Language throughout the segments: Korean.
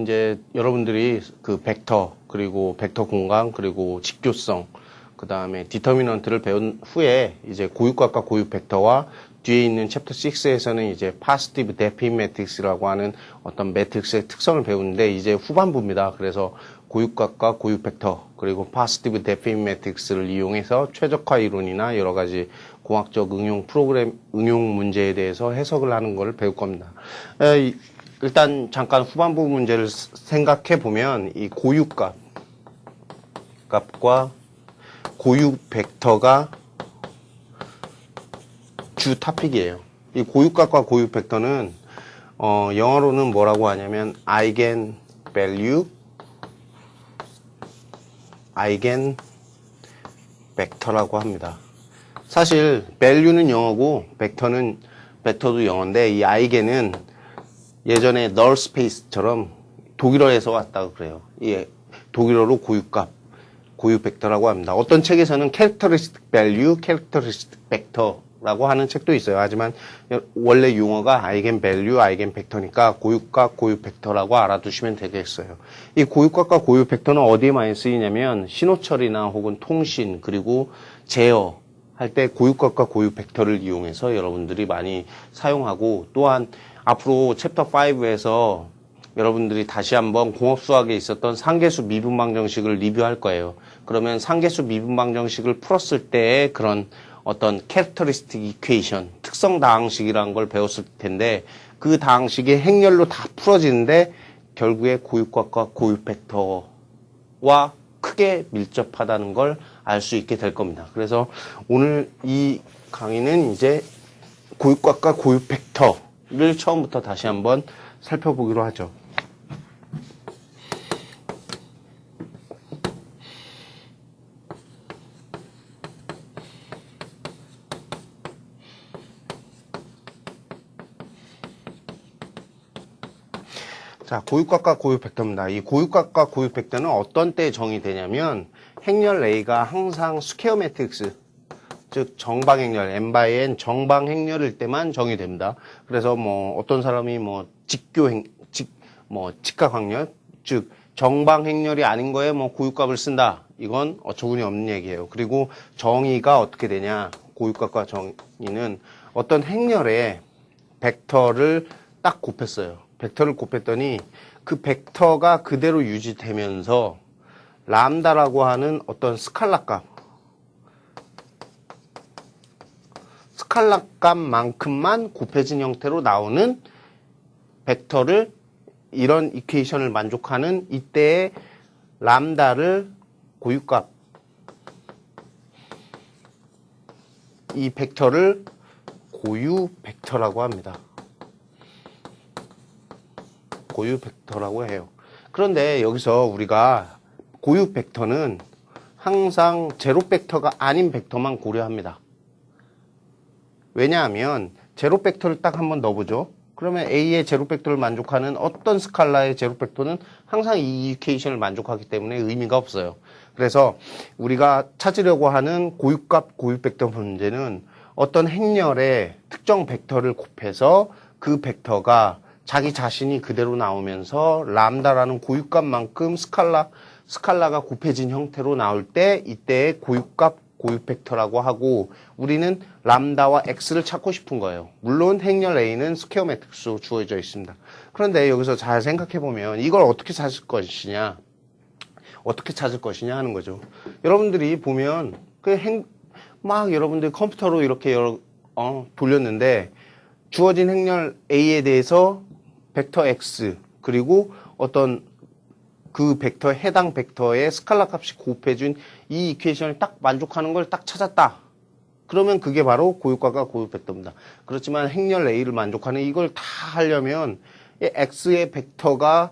이제 여러분들이 그 벡터, 그리고 벡터 공간, 그리고 직교성, 그 다음에 디터미넌트를 배운 후에 이제 고유값과 고유 벡터와 뒤에 있는 챕터 6에서는 이제 파지티브 데피니트 매트릭스라고 하는 어떤 매트릭스의 특성을 배우는데 이제 후반부입니다. 그래서 고유값과 고유 벡터, 그리고 파지티브 데피니트 매트릭스를 이용해서 최적화 이론이나 여러 가지 공학적 응용 문제에 대해서 해석을 하는 걸 배울 겁니다. 일단 잠깐 후반부 문제를 생각해 보면 이 고유값과 고유 벡터가 주 토픽이에요. 이 고유값과 고유 벡터는 영어로는 뭐라고 하냐면 아이겐 밸류, 아이겐 벡터라고 합니다. 사실 value는 영어고 벡터도 영어인데 이 아이겐은 예전에 null space처럼 독일어에서 왔다고 그래요. 이 독일어로 고유값, 고유 벡터라고 합니다. 어떤 책에서는 characteristic value, characteristic vector라고 하는 책도 있어요. 하지만 원래 용어가 아이겐 밸류, 아이겐 벡터니까 고유값, 고유 벡터라고 알아두시면 되겠어요. 이 고유값과 고유 벡터는 어디에 많이 쓰이냐면 신호 처리나 혹은 통신, 그리고 제어 할 때 고유값과 고유 벡터를 이용해서 여러분들이 많이 사용하고, 또한 앞으로 챕터 5에서 여러분들이 다시 한번 공업수학에 있었던 상계수 미분방 정식을 리뷰할 거예요. 그러면 상계수 미분방 정식을 풀었을 때의 그런 어떤 characteristic equation, 특성 다항식이라는 걸 배웠을 텐데, 그 다항식이 행렬로 다 풀어지는데 결국에 고유값과 고유 벡터와 크게 밀접하다는 걸 알 수 있게 될 겁니다. 그래서 오늘 이 강의는 이제 고유값과 고유 벡터를 처음부터 다시 한번 살펴보기로 하죠. 자, 고유값과 고유 벡터입니다. 이 고유값과 고유 벡터는 어떤 때 정의되냐면 행렬 A가 항상 스퀘어 매트릭스, 즉 정방행렬, n/n 정방행렬일 때만 정의됩니다. 그래서 뭐 어떤 사람이 뭐 직각항렬, 즉 정방행렬이 아닌 거에 뭐 고유값을 쓴다. 이건 어처구니 없는 얘기예요. 그리고 정의가 어떻게 되냐? 고유값과 정의는 어떤 행렬에 벡터를 딱 곱했어요. 벡터를 곱했더니 그 벡터가 그대로 유지되면서 람다라고 하는 어떤 스칼라값만큼만 곱해진 형태로 나오는 벡터를, 이런 이퀘이션을 만족하는 이때의 람다를 고유값, 이 벡터를 고유 벡터라고 합니다. 고유 벡터라고 해요. 그런데 여기서 우리가 고유 벡터는 항상 제로 벡터가 아닌 벡터만 고려합니다. 왜냐하면 제로 벡터를 딱 한번 넣어보죠. 그러면 A의 제로 벡터를 만족하는 어떤 스칼라의 제로 벡터는 항상 이 이퀘이션을 만족하기 때문에 의미가 없어요. 그래서 우리가 찾으려고 하는 고유값, 고유 벡터 문제는 어떤 행렬에 특정 벡터를 곱해서 그 벡터가 자기 자신이 그대로 나오면서 람다라는 고유값만큼 스칼라가 곱해진 형태로 나올 때 이때의 고유값, 고유 벡터라고 하고, 우리는 람다와 x를 찾고 싶은 거예요. 물론 행렬 A는 스퀘어 매트릭스로 주어져 있습니다. 그런데 여기서 잘 생각해 보면 이걸 어떻게 찾을 것이냐 하는 거죠. 여러분들이 보면 막 여러분들이 컴퓨터로 이렇게 돌렸는데 주어진 행렬 A에 대해서 벡터 x, 그리고 어떤 그 벡터의 해당 벡터의 스칼라 값이 곱해준 이 이퀘이션을 딱 만족하는 걸 딱 찾았다. 그러면 그게 바로 고유값과 고유 벡터입니다. 그렇지만 행렬 A를 만족하는 이걸 다 하려면 x의 벡터가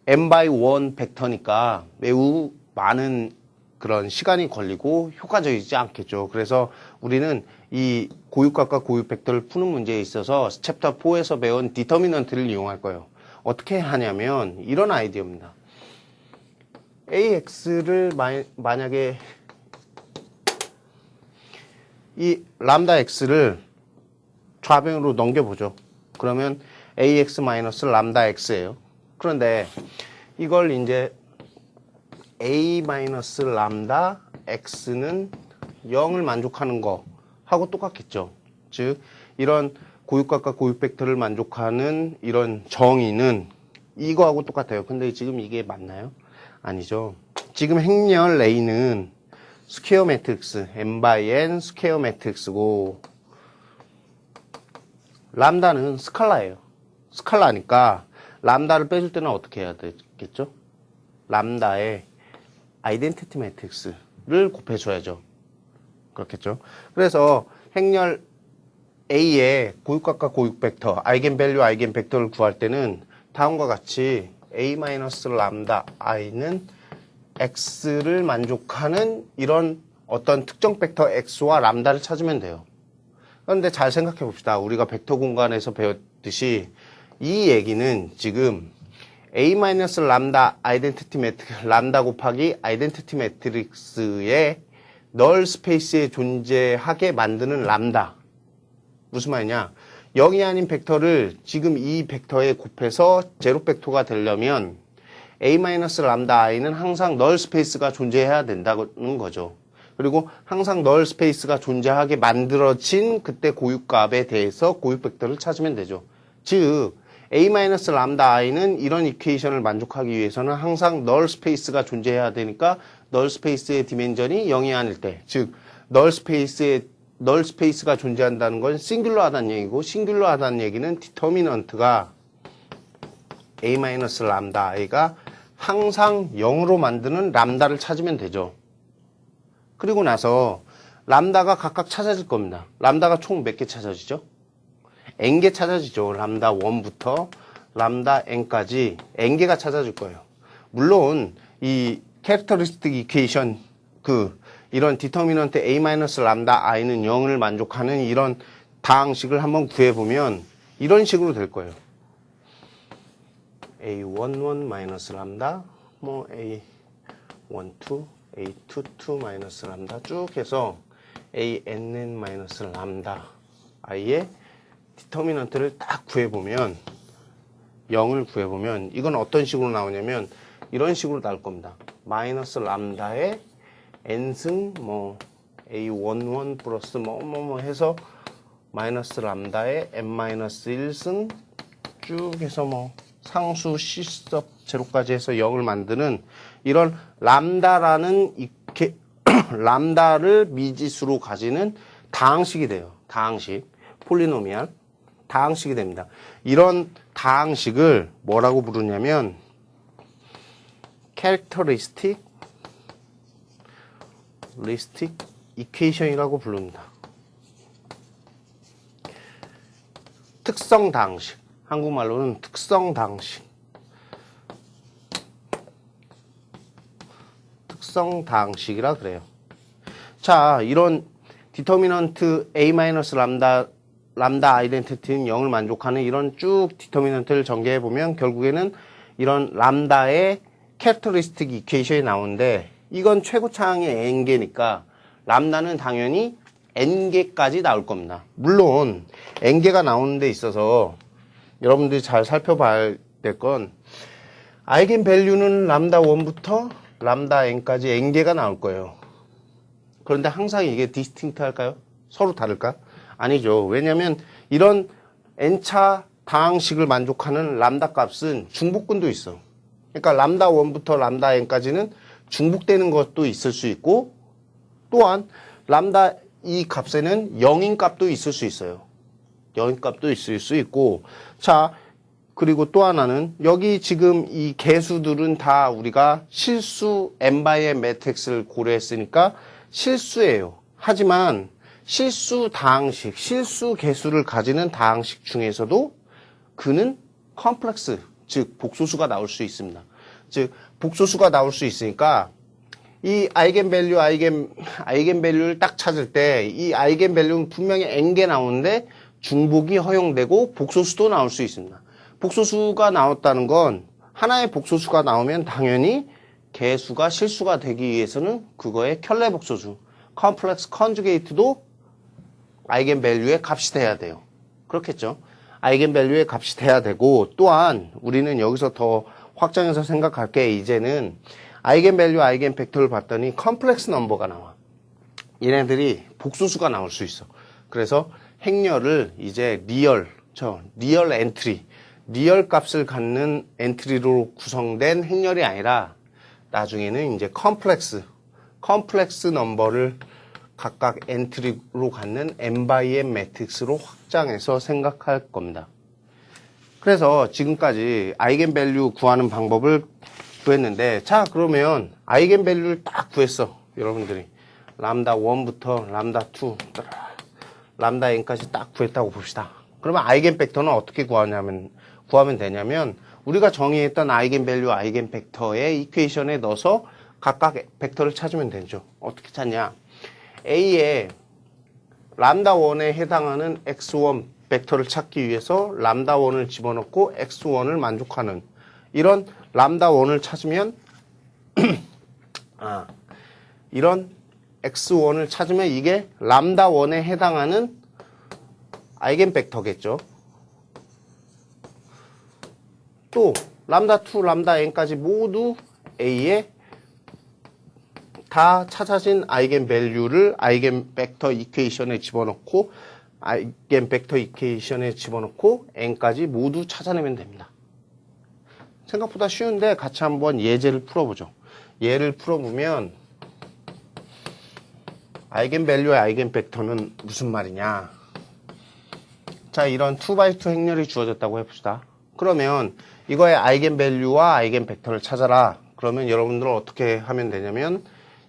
n/1 벡터니까 매우 많은 그런 시간이 걸리고 효과적이지 않겠죠. 그래서 우리는 이 고유값과 고유 벡터를 푸는 문제에 있어서 챕터 4에서 배운 디터미넌트를 이용할 거예요. 어떻게 하냐면 이런 아이디어입니다. AX를 만약에 이 람다 X를 좌변으로 넘겨보죠. 그러면 AX 마이너스 람다 X예요. 그런데 이걸 이제 a 마이너스 람다 x는 0을 만족하는 거 하고 똑같겠죠. 즉 이런 고유값과 고유 벡터를 만족하는 이런 정의는 이거하고 똑같아요. 근데 지금 이게 맞나요? 아니죠. 지금 행렬 A는 스퀘어 매트릭스 n by n 스퀘어 매트릭스고 람다는 스칼라예요. 스칼라니까 람다를 빼줄 때는 어떻게 해야 되겠죠? 람다의 아이덴티티 매트릭스를 곱해줘야죠. 그렇겠죠? 그래서 행렬 A의 고유값과 고유 벡터, 아이겐밸류, 아이겐벡터를 구할 때는 다음과 같이 A-람다 i는 x를 만족하는 이런 어떤 특정 벡터 x와 람다를 찾으면 돼요. 그런데 잘 생각해 봅시다. 우리가 벡터 공간에서 배웠듯이 이 얘기는 지금 A-람다 아이덴티티 매트릭스, 람다 곱하기 아이덴티티 매트릭스의 널 스페이스에 존재하게 만드는 람다. 무슨 말이냐? 0이 아닌 벡터를 지금 이 벡터에 곱해서 제로 벡터가 되려면 A-람다 i는 항상 널 스페이스가 존재해야 된다는 거죠. 그리고 항상 널 스페이스가 존재하게 만들어진 그때 고유값에 대해서 고유 벡터를 찾으면 되죠. 즉 A-람다 i는 이런 이퀘이션을 만족하기 위해서는 항상 널 스페이스가 존재해야 되니까 널 스페이스의 디멘전이 0이 아닐 때, 즉 널 스페이스가 존재한다는 건 싱귤러하다는 얘기고, 싱귤러하다는 얘기는 디터미넌트가 A-람다 i가 항상 0으로 만드는 람다를 찾으면 되죠. 그리고 나서 람다가 각각 찾아질 겁니다. 람다가 총 몇 개 찾아지죠? n개 찾아지죠. 람다 1부터 람다 n까지 n개가 찾아질 거예요. 물론 이 캐릭터리스틱 이퀘이션 이런 디터미넌트 A-람다 i는 0을 만족하는 이런 다항식을 한번 구해보면 이런 식으로 될 거예요. A11 마이너스 람다, 뭐 A12, A22 마이너스 람다 쭉 해서 ANN 마이너스 람다 i의 디터미넌트를 딱 구해보면 0을 구해보면 이건 어떤 식으로 나오냐면 이런 식으로 나올 겁니다. 마이너스 람다의 n승 뭐 A11 플러스 뭐 해서 마이너스 람다의 n-1승 쭉 해서 뭐 상수 C섭 제로까지 해서 0을 만드는 이런 람다라는 람다를 미지수로 가지는 다항식이 돼요. 다항식. 폴리노미알. 다항식이 됩니다. 이런 다항식을 뭐라고 부르냐면 캐릭터리스틱 이퀘이션이라고 부릅니다. 특성 다항식. 한국말로는 특성 다항식. 특성 다항식이라 그래요. 자, 이런 디터미넌트 A-람다 아이덴티티는 0을 만족하는 이런 쭉 디터미넌트를 전개해 보면 결국에는 이런 람다의 캐릭터리스틱 이퀘이션이 나오는데 이건 최고차항의 n개니까 람다는 당연히 n개까지 나올 겁니다. 물론 n개가 나오는 데 있어서 여러분들이 잘 살펴봐야 될 건 아이겐밸류는 람다 1부터 람다 n까지 n개가 나올 거예요. 그런데 항상 이게 디스팅트 할까요? 서로 다를까? 아니죠. 왜냐하면 이런 n차 다항식을 만족하는 람다 값은 중복근도 있어. 그러니까 람다 1부터 람다 n까지는 중복되는 것도 있을 수 있고 또한 람다 이 값에는 0인 값도 있을 수 있어요. 0인 값도 있을 수 있고 자 그리고 또 하나는 여기 지금 이 개수들은 다 우리가 실수 n/n 매트릭스를 고려했으니까 실수예요. 하지만 실수 다항식, 실수 개수를 가지는 다항식 중에서도 그는 컴플렉스, 즉 복소수가 나올 수 있습니다. 즉 복소수가 나올 수 있으니까 이 아이겐밸류를 딱 찾을 때 이 아이겐밸류는 분명히 n개 나오는데 중복이 허용되고 복소수도 나올 수 있습니다. 복소수가 나왔다는 건 하나의 복소수가 나오면 당연히 개수가 실수가 되기 위해서는 그거의 켤레 복소수, 컴플렉스 컨주게이트도 아이겐밸류의 값이 돼야 돼요. 그렇겠죠? 아이겐밸류의 값이 돼야 되고, 또한 우리는 여기서 더 확장해서 생각할 게 이제는 아이겐밸류, 아이겐벡터를 봤더니 컴플렉스 넘버가 나와. 얘네들이 복소수가 나올 수 있어. 그래서 행렬을 이제 리얼 엔트리, 리얼 값을 갖는 엔트리로 구성된 행렬이 아니라 나중에는 이제 컴플렉스 넘버를 각각 엔트리로 갖는 n×n 매트릭스로 확장해서 생각할 겁니다. 그래서 지금까지 아이겐밸류 구하는 방법을 구했는데, 자, 그러면 아이겐밸류를 딱 구했어. 여러분들이 람다 1부터 람다 2, 람다 n까지 딱 구했다고 봅시다. 그러면 아이겐벡터는 어떻게 구하면 되냐면, 우리가 정의했던 아이겐밸류, 아이겐벡터의 이퀘이션에 넣어서 각각 벡터를 찾으면 되죠. 어떻게 찾냐? A의 람다 1에 해당하는 x1 벡터를 찾기 위해서 람다 1을 집어넣고 x1을 만족하는 이런 람다 1을 찾으면 이런 x1을 찾으면 이게 람다 1에 해당하는 아이겐벡터겠죠. 또 람다 2, 람다 n까지 모두 A에 다 찾아진 아이겐밸류를 아이겐벡터 이퀘이션에 집어넣고 n까지 모두 찾아내면 됩니다. 생각보다 쉬운데 같이 한번 예제를 풀어보죠. 예를 풀어보면 아이겐밸류의 아이겐벡터는 무슨 말이냐. 자, 이런 2x2 행렬이 주어졌다고 해봅시다. 그러면 이거의 아이겐밸류와 아이겐벡터를 찾아라. 그러면 여러분들은 어떻게 하면 되냐면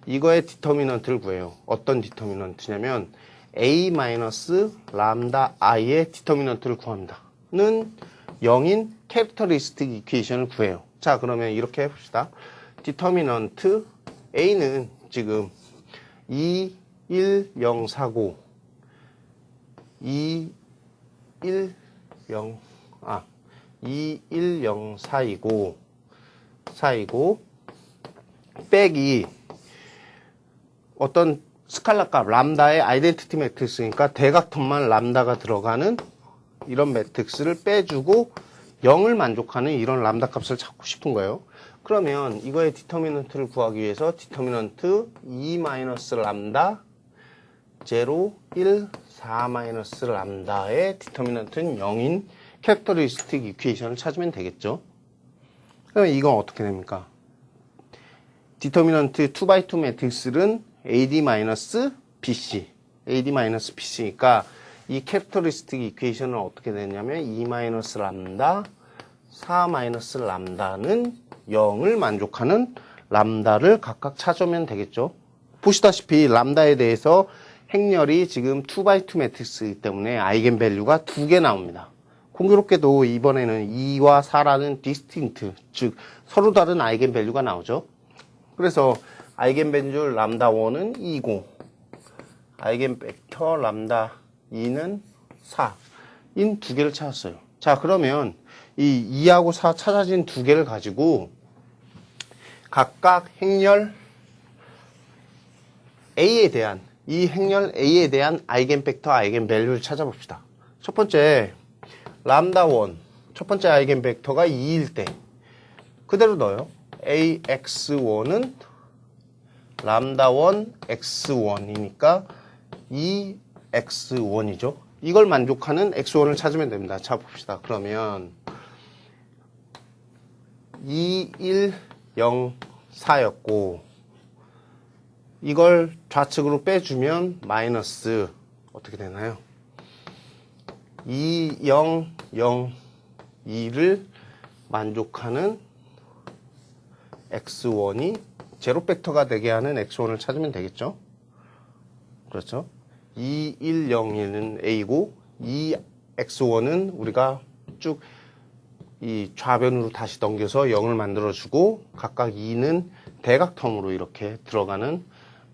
이거의 디터미넌트를 구해요. 어떤 디터미넌트냐면 a-람다 i의 디터미넌트를 구합니다. 는 0인 캐릭터리스틱 이퀘이션을 구해요. 자, 그러면 이렇게 해봅시다. 디터미넌트 a는 지금 2, 1, 0, 4고 2, 1, 0, 4이고 빼기 어떤 스칼라 값, 람다의 아이덴티티 매트릭스니까 대각선만 람다가 들어가는 이런 매트릭스를 빼주고 0을 만족하는 이런 람다 값을 찾고 싶은 거예요. 그러면 이거의 디터미넌트를 구하기 위해서 디터미넌트 2-람다 0, 1, 4-람다의 디터미넌트는 0인 캐릭터리스틱 이퀘이션을 찾으면 되겠죠. 그러면 이건 어떻게 됩니까? 디터미넌트 2x2 매트릭스는 AD-BC니까 이 캐릭터리스틱 이퀘이션은 어떻게 되냐면 2-람다, 4-람다는 0을 만족하는 람다를 각각 찾으면 되겠죠. 보시다시피 람다에 대해서 행렬이 지금 2x2 매트릭스이기 때문에 아이겐밸류가 2개 나옵니다. 공교롭게도 이번에는 2와 4라는 디스팅트, 즉 서로 다른 아이겐밸류가 나오죠. 그래서 아이겐밸류 람다 1은 2고 아이겐벡터 람다 2는 4인 두 개를 찾았어요. 자, 그러면 이 2하고 4 찾아진 두 개를 가지고 각각 행렬 A에 대한 이 행렬 A에 대한 아이겐벡터 아이겐밸류를 찾아봅시다. 첫 번째 람다 1 첫 번째 아이겐벡터가 2일 때 그대로 넣어요. AX1은 람다 1 X1이니까 2X1이죠. 이걸 만족하는 X1을 찾으면 됩니다. 자, 봅시다. 그러면 2, 1, 0, 4였고 이걸 좌측으로 빼주면 마이너스 어떻게 되나요? 2, 0, 0, 2를 만족하는 X1이 제로 벡터가 되게 하는 X1을 찾으면 되겠죠? 그렇죠? 2, 1, 0, 1은 A고 2, X1은 우리가 쭉 이 좌변으로 다시 넘겨서 0을 만들어주고 각각 2는 대각텀으로 이렇게 들어가는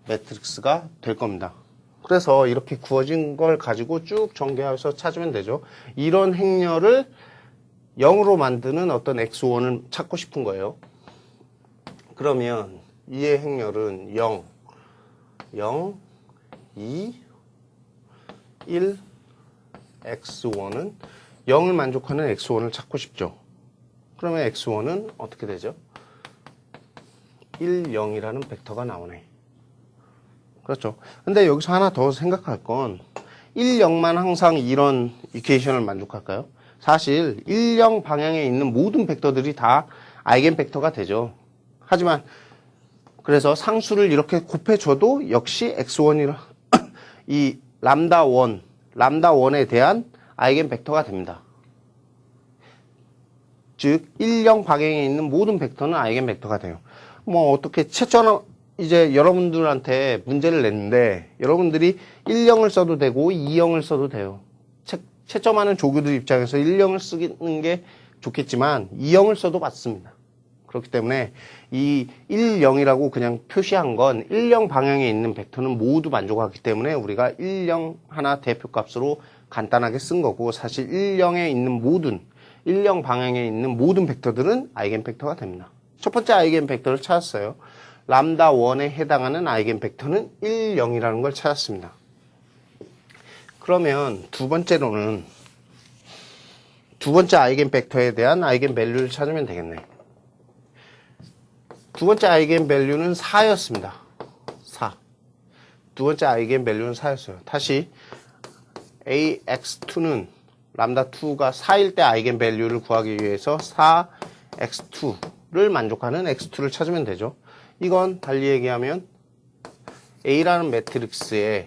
매트릭스가 될 겁니다. 그래서 이렇게 구워진 걸 가지고 쭉 전개해서 찾으면 되죠. 이런 행렬을 0으로 만드는 어떤 X1을 찾고 싶은 거예요. 그러면 이의 행렬은 0, 0, 2, 1, X1은 0을 만족하는 x1을 찾고 싶죠. 그러면 x1은 어떻게 되죠? 1, 0이라는 벡터가 나오네. 그렇죠. 근데 여기서 하나 더 생각할 건 1, 0만 항상 이런 이퀘이션을 만족할까요? 사실 1, 0 방향에 있는 모든 벡터들이 다 아이겐 벡터가 되죠. 하지만 그래서 상수를 이렇게 곱해줘도 역시 x1이라 이 람다1에 대한 아이겐 벡터가 됩니다. 즉 1, 0 방향에 있는 모든 벡터는 아이겐 벡터가 돼요. 뭐 어떻게 최초는 이제 여러분들한테 문제를 냈는데 여러분들이 1, 0을 써도 되고 2, 0을 써도 돼요. 채점하는 조교들 입장에서 1, 0을 쓰는 게 좋겠지만 2, 0을 써도 맞습니다. 그렇기 때문에 이 1, 0이라고 그냥 표시한 건 1, 0 방향에 있는 벡터는 모두 만족하기 때문에 우리가 1, 0 하나 대표값으로 간단하게 쓴 거고 사실 1, 0에 있는 모든 1, 0 방향에 있는 모든 벡터들은 아이겐 벡터가 됩니다. 첫 번째 아이겐 벡터를 찾았어요. 람다 1에 해당하는 아이겐 벡터는 1, 0이라는 걸 찾았습니다. 그러면 두 번째로는 두 번째 아이겐 벡터에 대한 아이겐 밸류를 찾으면 되겠네. 두 번째 아이겐 밸류는 4였습니다. 4. 두 번째 아이겐 밸류는 4였어요. 다시 AX2는 람다 2가 4일 때 아이겐 밸류를 구하기 위해서 4x2를 만족하는 x2를 찾으면 되죠. 이건 달리 얘기하면 A라는 매트릭스에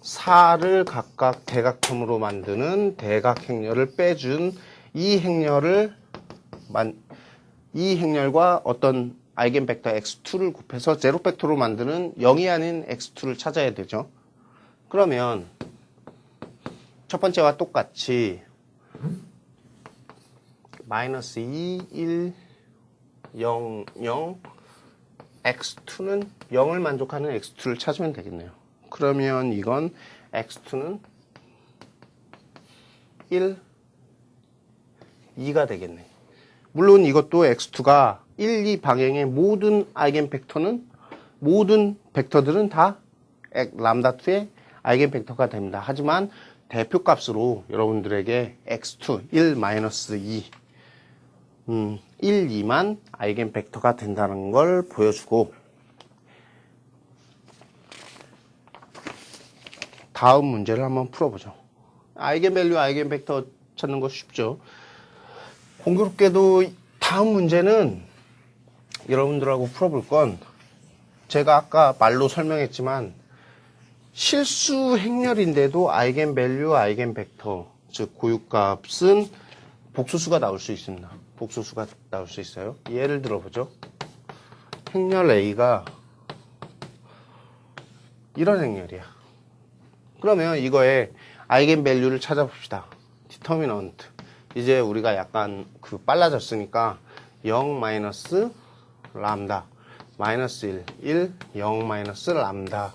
4를 각각 대각점으로 만드는 대각행렬을 빼준 이 행렬과 어떤 아이겐 벡터 x2를 곱해서 제로 벡터로 만드는 0이 아닌 x2를 찾아야 되죠. 그러면 첫 번째와 똑같이 마이너스 2, 1, 0, 0, x2는 0을 만족하는 x2를 찾으면 되겠네요. 그러면 이건 x2는 1, 2가 되겠네. 물론 이것도 x2가 1, 2 방향의 모든 아이겐 벡터는 모든 벡터들은 다 람다2의 아이겐 벡터가 됩니다. 하지만 대표값으로 여러분들에게 x2, 1, 2, 1, 2만 아이겐 벡터가 된다는 걸 보여주고 다음 문제를 한번 풀어보죠. 아이겐 밸류, 아이겐 벡터 찾는 거 쉽죠. 공교롭게도 다음 문제는 여러분들하고 풀어볼 건 제가 아까 말로 설명했지만 실수 행렬인데도 아이겐 밸류, 아이겐 벡터, 즉 고유값은 복소수가 나올 수 있습니다. 복소수가 나올 수 있어요. 예를 들어보죠. 행렬 A가 이런 행렬이야. 그러면 이거의 아이겐 밸류를 찾아봅시다. 디터미넌트. 이제 우리가 약간 빨라졌으니까 0 마이너스 람다 마이너스 1, 0 마이너스 람다는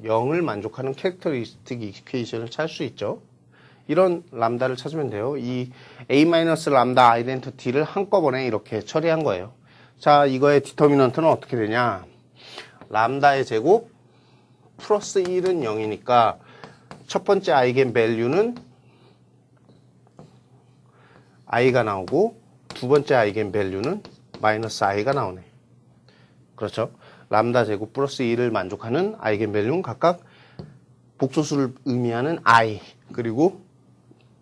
0을 만족하는 캐릭터리스틱 이퀘이션을 찾을 수 있죠. 이런 람다를 찾으면 돼요. 이 A 마이너스 람다 아이덴티티를 한꺼번에 이렇게 처리한 거예요. 자, 이거의 디터미넌트는 어떻게 되냐? 람다의 제곱 플러스 1은 0이니까 첫 번째 아이겐 밸류는 i가 나오고 두 번째 아이겐 밸류는 마이너스 i가 나오네. 그렇죠? 람다 제곱 플러스 1을 만족하는 아이겐 밸류는 각각 복소수를 의미하는 i 그리고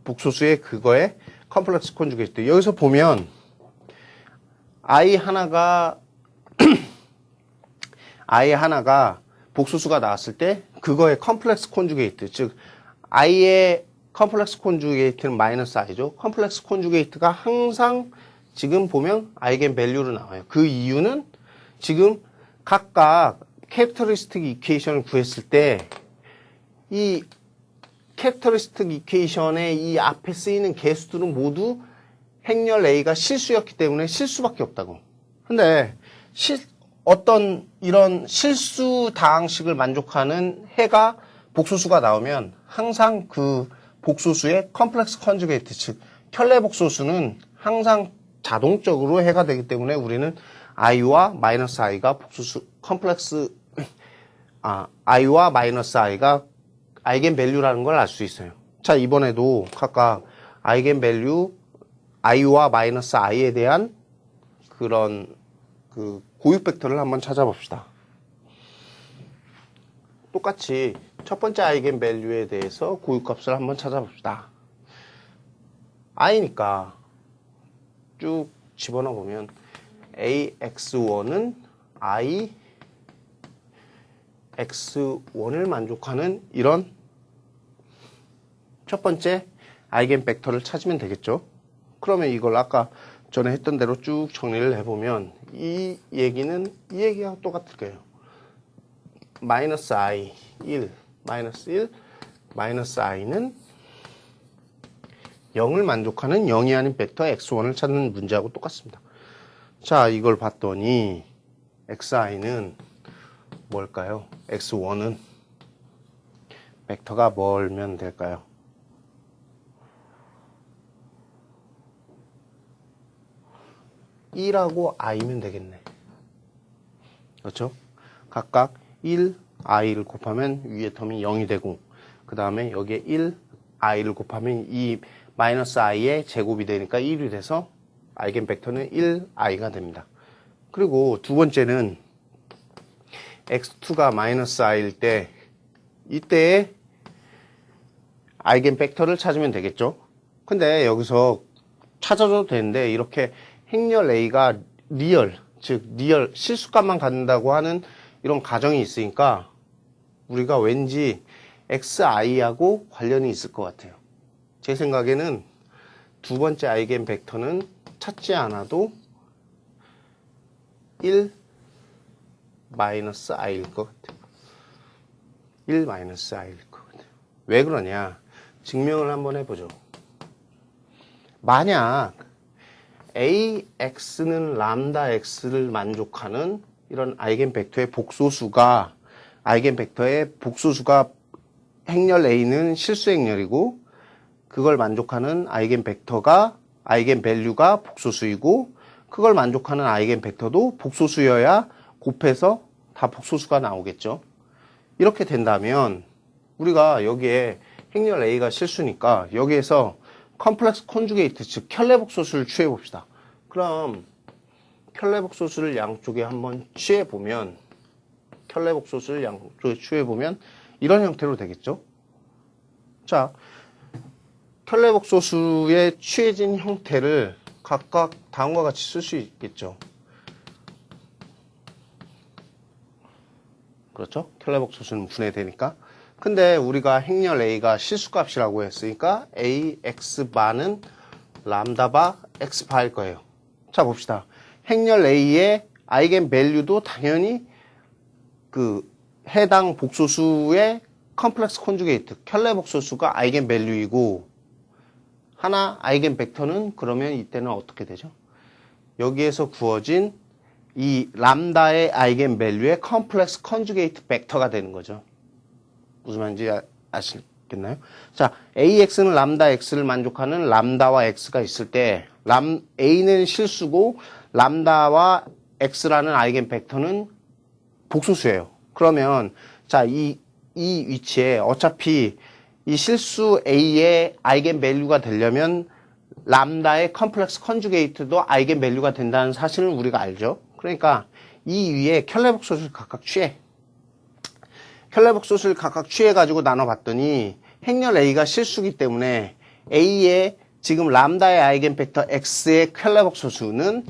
복소수의 그거의 컴플렉스 콘주게이트. 여기서 보면 i 하나가 복소수가 나왔을 때 그거의 컴플렉스 콘주게이트, 즉 i의 컴플렉스 콘주게이트는 마이너스 i죠. 컴플렉스 콘주게이트가 항상 지금 보면 아이겐 밸류로 나와요. 그 이유는 지금 각각 캐릭터리스틱 이퀘이션을 구했을 때 이 캐릭터리스틱 이퀘이션의 이 앞에 쓰이는 개수들은 모두 행렬 A가 실수였기 때문에 실수밖에 없다고. 근데 어떤 이런 실수 다항식을 만족하는 해가 복소수가 나오면 항상 그 복소수의 컴플렉스 컨주게이트, 즉 켤레 복소수는 항상 자동적으로 해가 되기 때문에 우리는 i와 마이너스 i가 복소수 컴플렉스 i와 마이너스 i가 아이겐밸류라는 걸 알 수 있어요. 자, 이번에도 각각 아이겐밸류 i와 마이너스 i에 대한 그런 그 고유 벡터를 한번 찾아봅시다. 똑같이 첫 번째 아이겐밸류에 대해서 고유값을 한번 찾아봅시다. i니까 쭉 집어넣어 보면 ax1은 i x1을 만족하는 이런 첫 번째 아이겐 벡터를 찾으면 되겠죠. 그러면 이걸 아까 전에 했던 대로 쭉 정리를 해보면 이 얘기가 똑같을 거예요. 마이너스 i 1 마이너스 1 마이너스 i는 0을 만족하는 0이 아닌 벡터 x1을 찾는 문제하고 똑같습니다. 자, 이걸 봤더니 xi는 뭘까요? x1은 벡터가 뭘면 될까요? (1) 하고 i면 되겠네. 그렇죠? 각각 1, i를 곱하면 위에 텀이 0이 되고 그 다음에 여기에 1, i를 곱하면 이 마이너스 i의 제곱이 되니까 1이 돼서 아이겐 벡터는 1i가 됩니다. 그리고 두 번째는 x2가 마이너스 i일 때 이때의 아이겐 벡터를 찾으면 되겠죠. 근데 여기서 찾아줘도 되는데 이렇게 행렬 a가 리얼 실수값만 갖는다고 하는 이런 가정이 있으니까 우리가 왠지 xi하고 관련이 있을 것 같아요. 제 생각에는 두 번째 아이겐 벡터는 찾지 않아도 1 마이너스 i일 것 같아요. 1 마이너스 i일 것 같아요. 왜 그러냐? 증명을 한번 해보죠. 만약 AX는 람다 X를 만족하는 이런 아이겐 벡터의 복소수가 행렬 A는 실수 행렬이고 그걸 만족하는 아이겐 밸류가 복소수이고 그걸 만족하는 아이겐 벡터도 복소수여야 곱해서 다 복소수가 나오겠죠. 이렇게 된다면 우리가 여기에 행렬 A가 실수니까 여기에서 컴플렉스 콘주게이트 즉 켤레복소수를 취해 봅시다. 그럼 켤레복소수를 양쪽에 한번 취해 보면 이런 형태로 되겠죠. 자, 켤레복소수에 취해진 형태를 각각 다음과 같이 쓸 수 있겠죠. 그렇죠? 켤레복소수는 분해되니까. 근데 우리가 행렬 A가 실수값이라고 했으니까 AX바는 람다바 X바일 거예요. 자, 봅시다. 행렬 A의 아이겐 밸류도 당연히 그 해당 복소수의 컴플렉스 콘주게이트, 켤레복소수가 아이겐 밸류이고 하나 아이겐 벡터는 그러면 이때는 어떻게 되죠? 여기에서 구워진 이 람다의 아이겐 밸류의 컴플렉스 컨주게이트 벡터가 되는 거죠. 무슨 말인지 아시겠나요? 자, AX는 람다 X를 만족하는 람다와 X가 있을 때 A는 실수고 람다와 X라는 아이겐 벡터는 복소수예요. 그러면 자, 이 위치에 어차피 이 실수 A의 아이겐 밸류가 되려면 람다의 컴플렉스 컨주게이트도 아이겐 밸류가 된다는 사실을 우리가 알죠. 그러니까 이 위에 켤레복소수를 각각 취해가지고 나눠봤더니 행렬 A가 실수기 때문에 A의 지금 람다의 아이겐 벡터 X의 켤레복소수는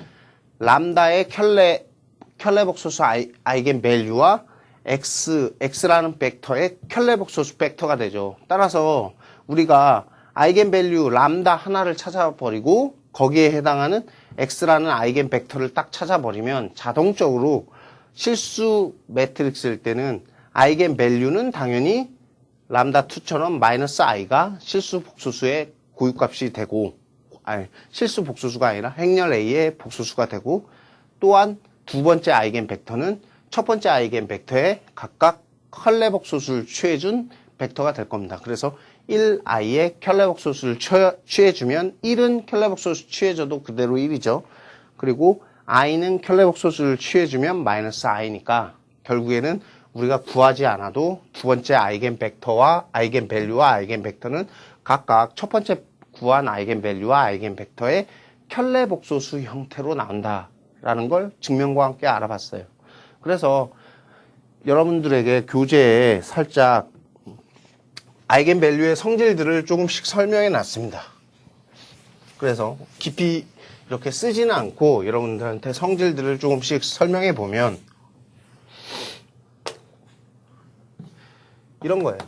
람다의 켤레복소수 아이겐 밸류와 X라는 벡터의 켤레복소수 벡터가 되죠. 따라서 우리가 아이겐 밸류 람다 하나를 찾아버리고 거기에 해당하는 X라는 아이겐 벡터를 딱 찾아버리면 자동적으로 실수 매트릭스일 때는 아이겐 밸류는 당연히 람다2처럼 마이너스 i가 실수 복소수의 고유값이 되고 실수 복소수가 아니라 행렬 A의 복소수가 되고 또한 두 번째 아이겐 벡터는 첫 번째 아이겐 벡터에 각각 켤레복소수를 취해준 벡터가 될 겁니다. 그래서 1i의 켤레복소수를 취해주면 1은 켤레복소수 취해줘도 그대로 1이죠. 그리고 i는 켤레복소수를 취해주면 마이너스 i니까 결국에는 우리가 구하지 않아도 두 번째 아이겐 벡터와 아이겐 밸류와 아이겐 벡터는 각각 첫 번째 구한 아이겐 밸류와 아이겐 벡터의 켤레 복소수 형태로 나온다라는 걸 증명과 함께 알아봤어요. 그래서 여러분들에게 교재에 살짝 아이겐 밸류의 성질들을 조금씩 설명해 놨습니다. 그래서 깊이 이렇게 쓰지는 않고 여러분들한테 성질들을 조금씩 설명해 보면 이런 거예요.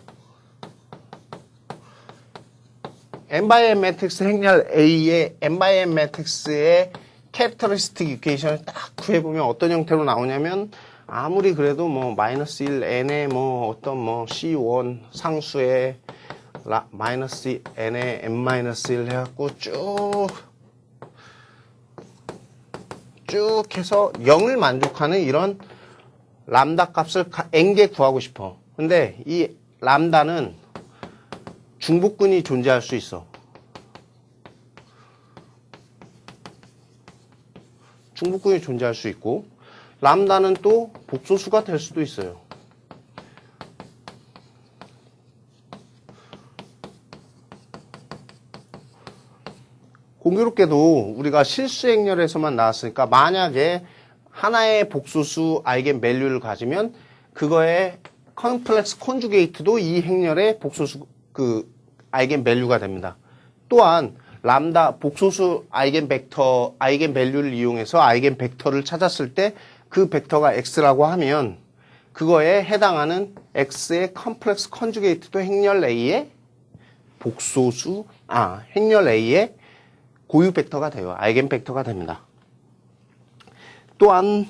n×n 매트릭스 행렬 A의 n×n 매트릭스의 캐릭터리스틱 이퀘이션을 딱 구해보면 어떤 형태로 나오냐면 아무리 그래도 뭐 마이너스 1 n의 뭐 어떤 뭐 C1 상수의 마이너스 n의 n-1 해갖고 쭉 해서 0을 만족하는 이런 람다 값을 n개 구하고 싶어. 근데 이 람다는 중복근이 존재할 수 있어. 중복근이 존재할 수 있고 람다는 또 복소수가 될 수도 있어요. 공교롭게도 우리가 실수 행렬에서만 나왔으니까 만약에 하나의 복소수 아이겐 밸류를 가지면 그거의 컴플렉스 콘주게이트도 이 행렬의 복소수 아이겐 밸류가 됩니다. 또한 람다 복소수 아이겐 벡터 아이겐 밸류를 이용해서 아이겐 벡터를 찾았을 때 그 벡터가 x라고 하면 그거에 해당하는 x의 컴플렉스 컨주게이트도 행렬 A의 행렬 A의 고유 벡터가 돼요. 아이겐 벡터가 됩니다. 또한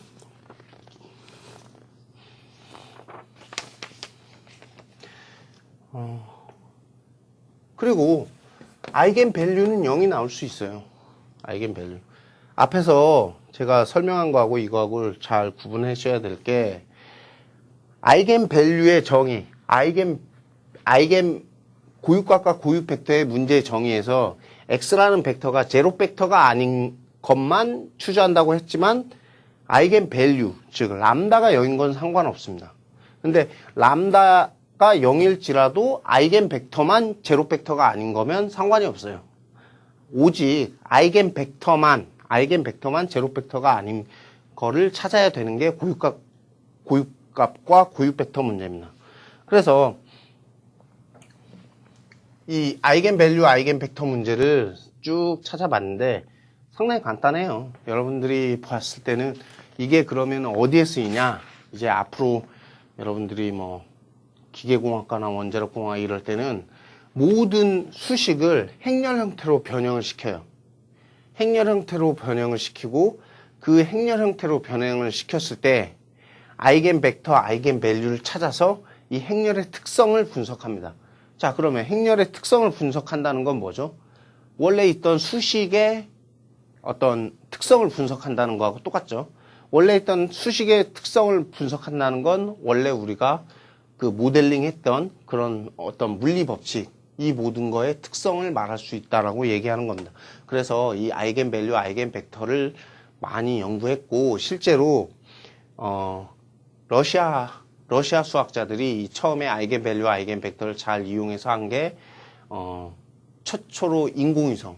그리고 아이겐 밸류는 0이 나올 수 있어요. 아이겐 밸류. 앞에서 제가 설명한 거하고 이거하고 잘 구분하셔야 될 게 아이겐 밸류의 정의, 아이겐 고유값과 고유 벡터의 문제의 정의에서 x라는 벡터가 제로 벡터가 아닌 것만 추저한다고 했지만 아이겐 밸류, 즉 람다가 0인 건 상관없습니다. 근데 람다가 0일지라도 아이겐 벡터만 제로 벡터가 아닌 거면 상관이 없어요. 오직 아이겐 벡터만 제로 벡터가 아닌 거를 찾아야 되는 게 고유값과 고유 벡터 문제입니다. 그래서 이 아이겐 밸류, 아이겐 벡터 문제를 쭉 찾아봤는데 상당히 간단해요. 여러분들이 봤을 때는 이게 그러면 어디에 쓰이냐? 이제 앞으로 여러분들이 뭐 기계공학과나 원자력공학 이럴 때는 모든 수식을 행렬 형태로 변형을 시켜요. 행렬 형태로 변형을 시키고 그 행렬 형태로 변형을 시켰을 때 아이겐 벡터, 아이겐 밸류를 찾아서 이 행렬의 특성을 분석합니다. 자, 그러면 행렬의 특성을 분석한다는 건 뭐죠? 원래 있던 수식의 어떤 특성을 분석한다는 거하고 똑같죠. 원래 있던 수식의 특성을 분석한다는 건 원래 우리가 그 모델링 했던 그런 어떤 물리 법칙, 이 모든 거의 특성을 말할 수 있다라고 얘기하는 겁니다. 그래서 이 아이겐 밸류, 아이겐 벡터를 많이 연구했고 실제로 러시아 수학자들이 처음에 아이겐 밸류, 아이겐 벡터를 잘 이용해서 한 게 최초로 인공위성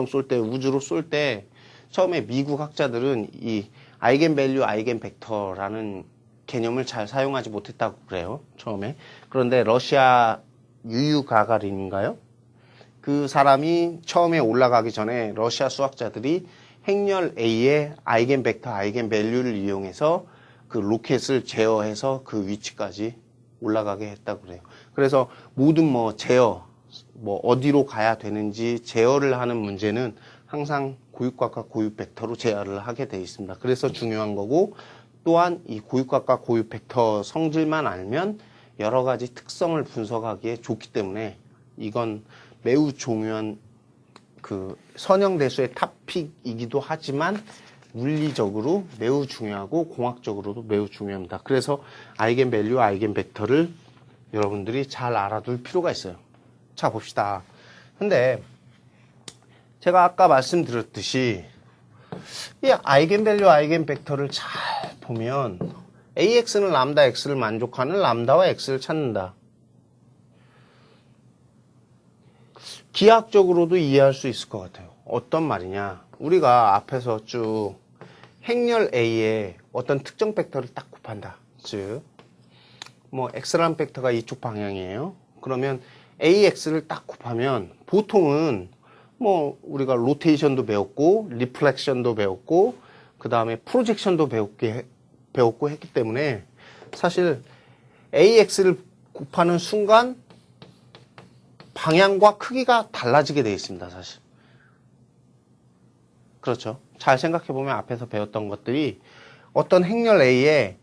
쏠 때, 우주로 쏠 때 처음에 미국 학자들은 이 아이겐 밸류, 아이겐 벡터라는 개념을 잘 사용하지 못했다고 그래요. 처음에. 그런데 러시아 유유 가가린인가요? 그 사람이 처음에 올라가기 전에 러시아 수학자들이 행렬 A의 아이겐 벡터, 아이겐 밸류를 이용해서 그 로켓을 제어해서 그 위치까지 올라가게 했다고 그래요. 그래서 모든 제어, 어디로 가야 되는지 제어를 하는 문제는 항상 고유값과 고유 벡터로 제어를 하게 되어 있습니다. 그래서 중요한 거고, 또한 이 고유값과 고유 벡터 성질만 알면 여러 가지 특성을 분석하기에 좋기 때문에 이건 매우 중요한 그 선형대수의 탑픽이기도 하지만 물리적으로 매우 중요하고 공학적으로도 매우 중요합니다. 그래서 아이겐 밸류, 아이겐 벡터를 여러분들이 잘 알아둘 필요가 있어요. 자, 봅시다. 근데 제가 아까 말씀드렸듯이 이 아이겐 밸류, 아이겐 벡터를 잘 보면 AX는 람다 X를 만족하는 람다와 X를 찾는다. 기하학적으로도 이해할 수 있을 것 같아요. 어떤 말이냐. 우리가 앞에서 쭉 행렬 A에 어떤 특정 벡터를 딱 곱한다. 즉, 뭐 X라는 벡터가 이쪽 방향이에요. 그러면 AX를 딱 곱하면 보통은 뭐 우리가 로테이션도 배웠고 리플렉션도 배웠고 그 다음에 프로젝션도 배웠고 했기 때문에 사실 AX를 곱하는 순간 방향과 크기가 달라지게 되어 있습니다. 사실. 그렇죠. 잘 생각해보면 앞에서 배웠던 것들이 어떤 행렬 A에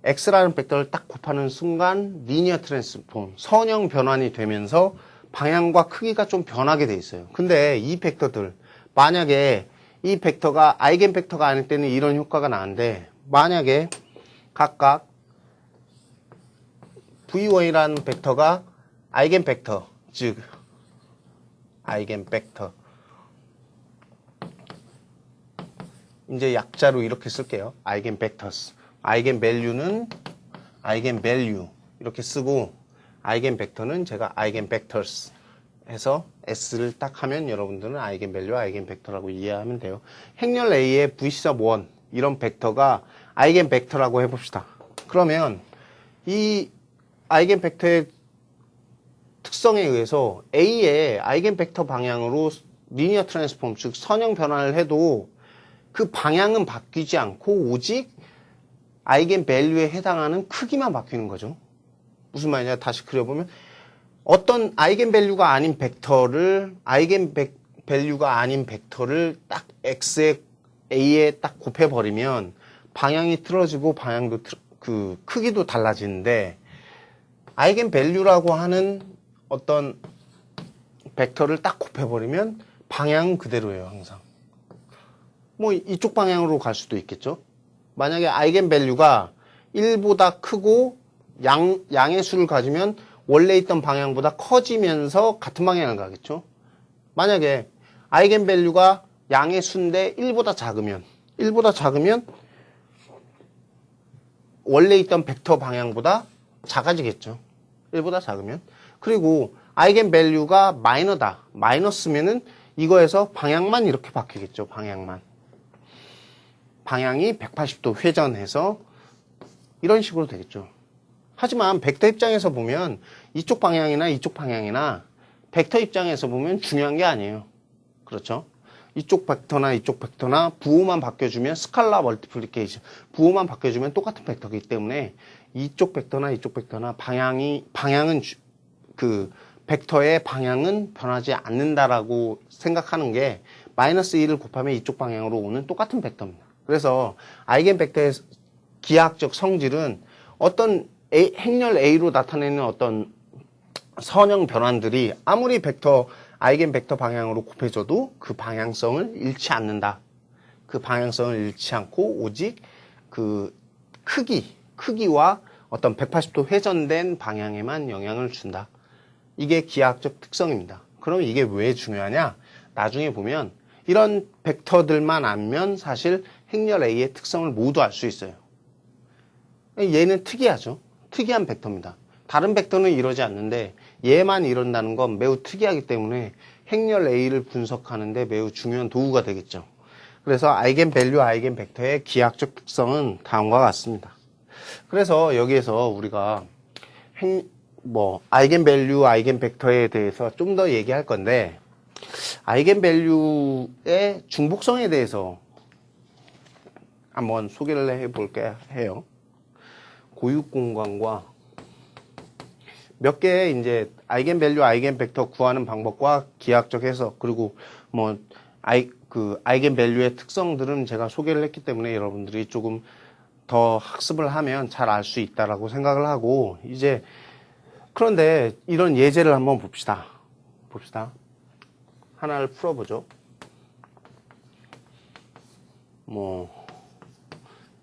X라는 벡터를 딱 곱하는 순간 리니어 트랜스폼, 선형 변환이 되면서 방향과 크기가 좀 변하게 돼 있어요. 근데 이 벡터들, 만약에 이 벡터가 아이겐 벡터가 아닐 때는 이런 효과가 나는데 만약에 각각 V1이라는 벡터가 아이겐 벡터, 즉 아이겐 벡터 이제 약자로 이렇게 쓸게요. 아이겐 벡터스. 아이겐 밸류는 아이겐 밸류 이렇게 쓰고 아이겐 벡터는 제가 아이겐 벡터스 해서 S를 딱 하면 여러분들은 아이겐 밸류, 아이겐 벡터라고 이해하면 돼요. 행렬 A의 V1 이런 벡터가 아이겐 벡터라고 해봅시다. 그러면 이 아이겐 벡터의 특성에 의해서 A의 아이겐 벡터 방향으로 리니어 트랜스폼, 즉 선형 변환을 해도 그 방향은 바뀌지 않고 오직 아이겐 밸류에 해당하는 크기만 바뀌는 거죠. 무슨 말이냐? 다시 그려보면 어떤 아이겐 밸류가 아닌 벡터를 밸류가 아닌 벡터를 딱 X에 A에 딱 곱해버리면 방향이 틀어지고 방향도 그 크기도 달라지는데 아이겐 밸류라고 하는 어떤 벡터를 딱 곱해버리면 방향은 그대로예요. 항상. 뭐 이쪽 방향으로 갈 수도 있겠죠. 만약에 아이겐 밸류가 1보다 크고 양의 수를 가지면 원래 있던 방향보다 커지면서 같은 방향을 가겠죠. 만약에 아이겐 밸류가 양의 수인데 1보다 작으면 원래 있던 벡터 방향보다 작아지겠죠. 1보다 작으면. 그리고 아이겐 밸류가 마이너스면은 이거에서 방향만 이렇게 바뀌겠죠. 방향이 180도 회전해서 이런 식으로 되겠죠. 하지만 벡터 입장에서 보면 이쪽 방향이나 벡터 입장에서 보면 중요한 게 아니에요. 그렇죠? 이쪽 벡터나 부호만 바뀌어주면 스칼라 멀티플리케이션 부호만 바뀌어주면 똑같은 벡터이기 때문에 이쪽 벡터나 방향은 그 벡터의 방향은 변하지 않는다라고 생각하는 게 마이너스 1을 곱하면 이쪽 방향으로 오는 똑같은 벡터입니다. 그래서 아이겐 벡터의 기하학적 성질은 어떤 행렬 A로 나타내는 어떤 선형 변환들이 아무리 아이겐 벡터 방향으로 곱해져도 그 방향성을 잃지 않는다. 그 방향성을 잃지 않고 오직 그 크기와 어떤 180도 회전된 방향에만 영향을 준다. 이게 기하학적 특성입니다. 그럼 이게 왜 중요하냐? 나중에 보면 이런 벡터들만 알면 사실 행렬 A의 특성을 모두 알 수 있어요. 얘는 특이하죠. 특이한 벡터입니다. 다른 벡터는 이러지 않는데 얘만 이런다는 건 매우 특이하기 때문에 행렬 A를 분석하는데 매우 중요한 도구가 되겠죠. 그래서 아이겐 밸류, 아이겐 벡터의 기하학적 특성은 다음과 같습니다. 그래서 여기에서 우리가 아이겐 밸류, 아이겐 벡터에 대해서 좀 더 얘기할 건데 아이겐 밸류의 중복성에 대해서 한번 소개를 해볼까 해요. 고유 공간과 몇 개의 이제 아이겐 밸류, 아이겐 벡터 구하는 방법과 기하학적 해석 그리고 아이겐 밸류의 특성들은 제가 소개를 했기 때문에 여러분들이 조금 더 학습을 하면 잘 알 수 있다라고 생각을 하고 이제 그런데 이런 예제를 한번 봅시다. 하나를 풀어보죠.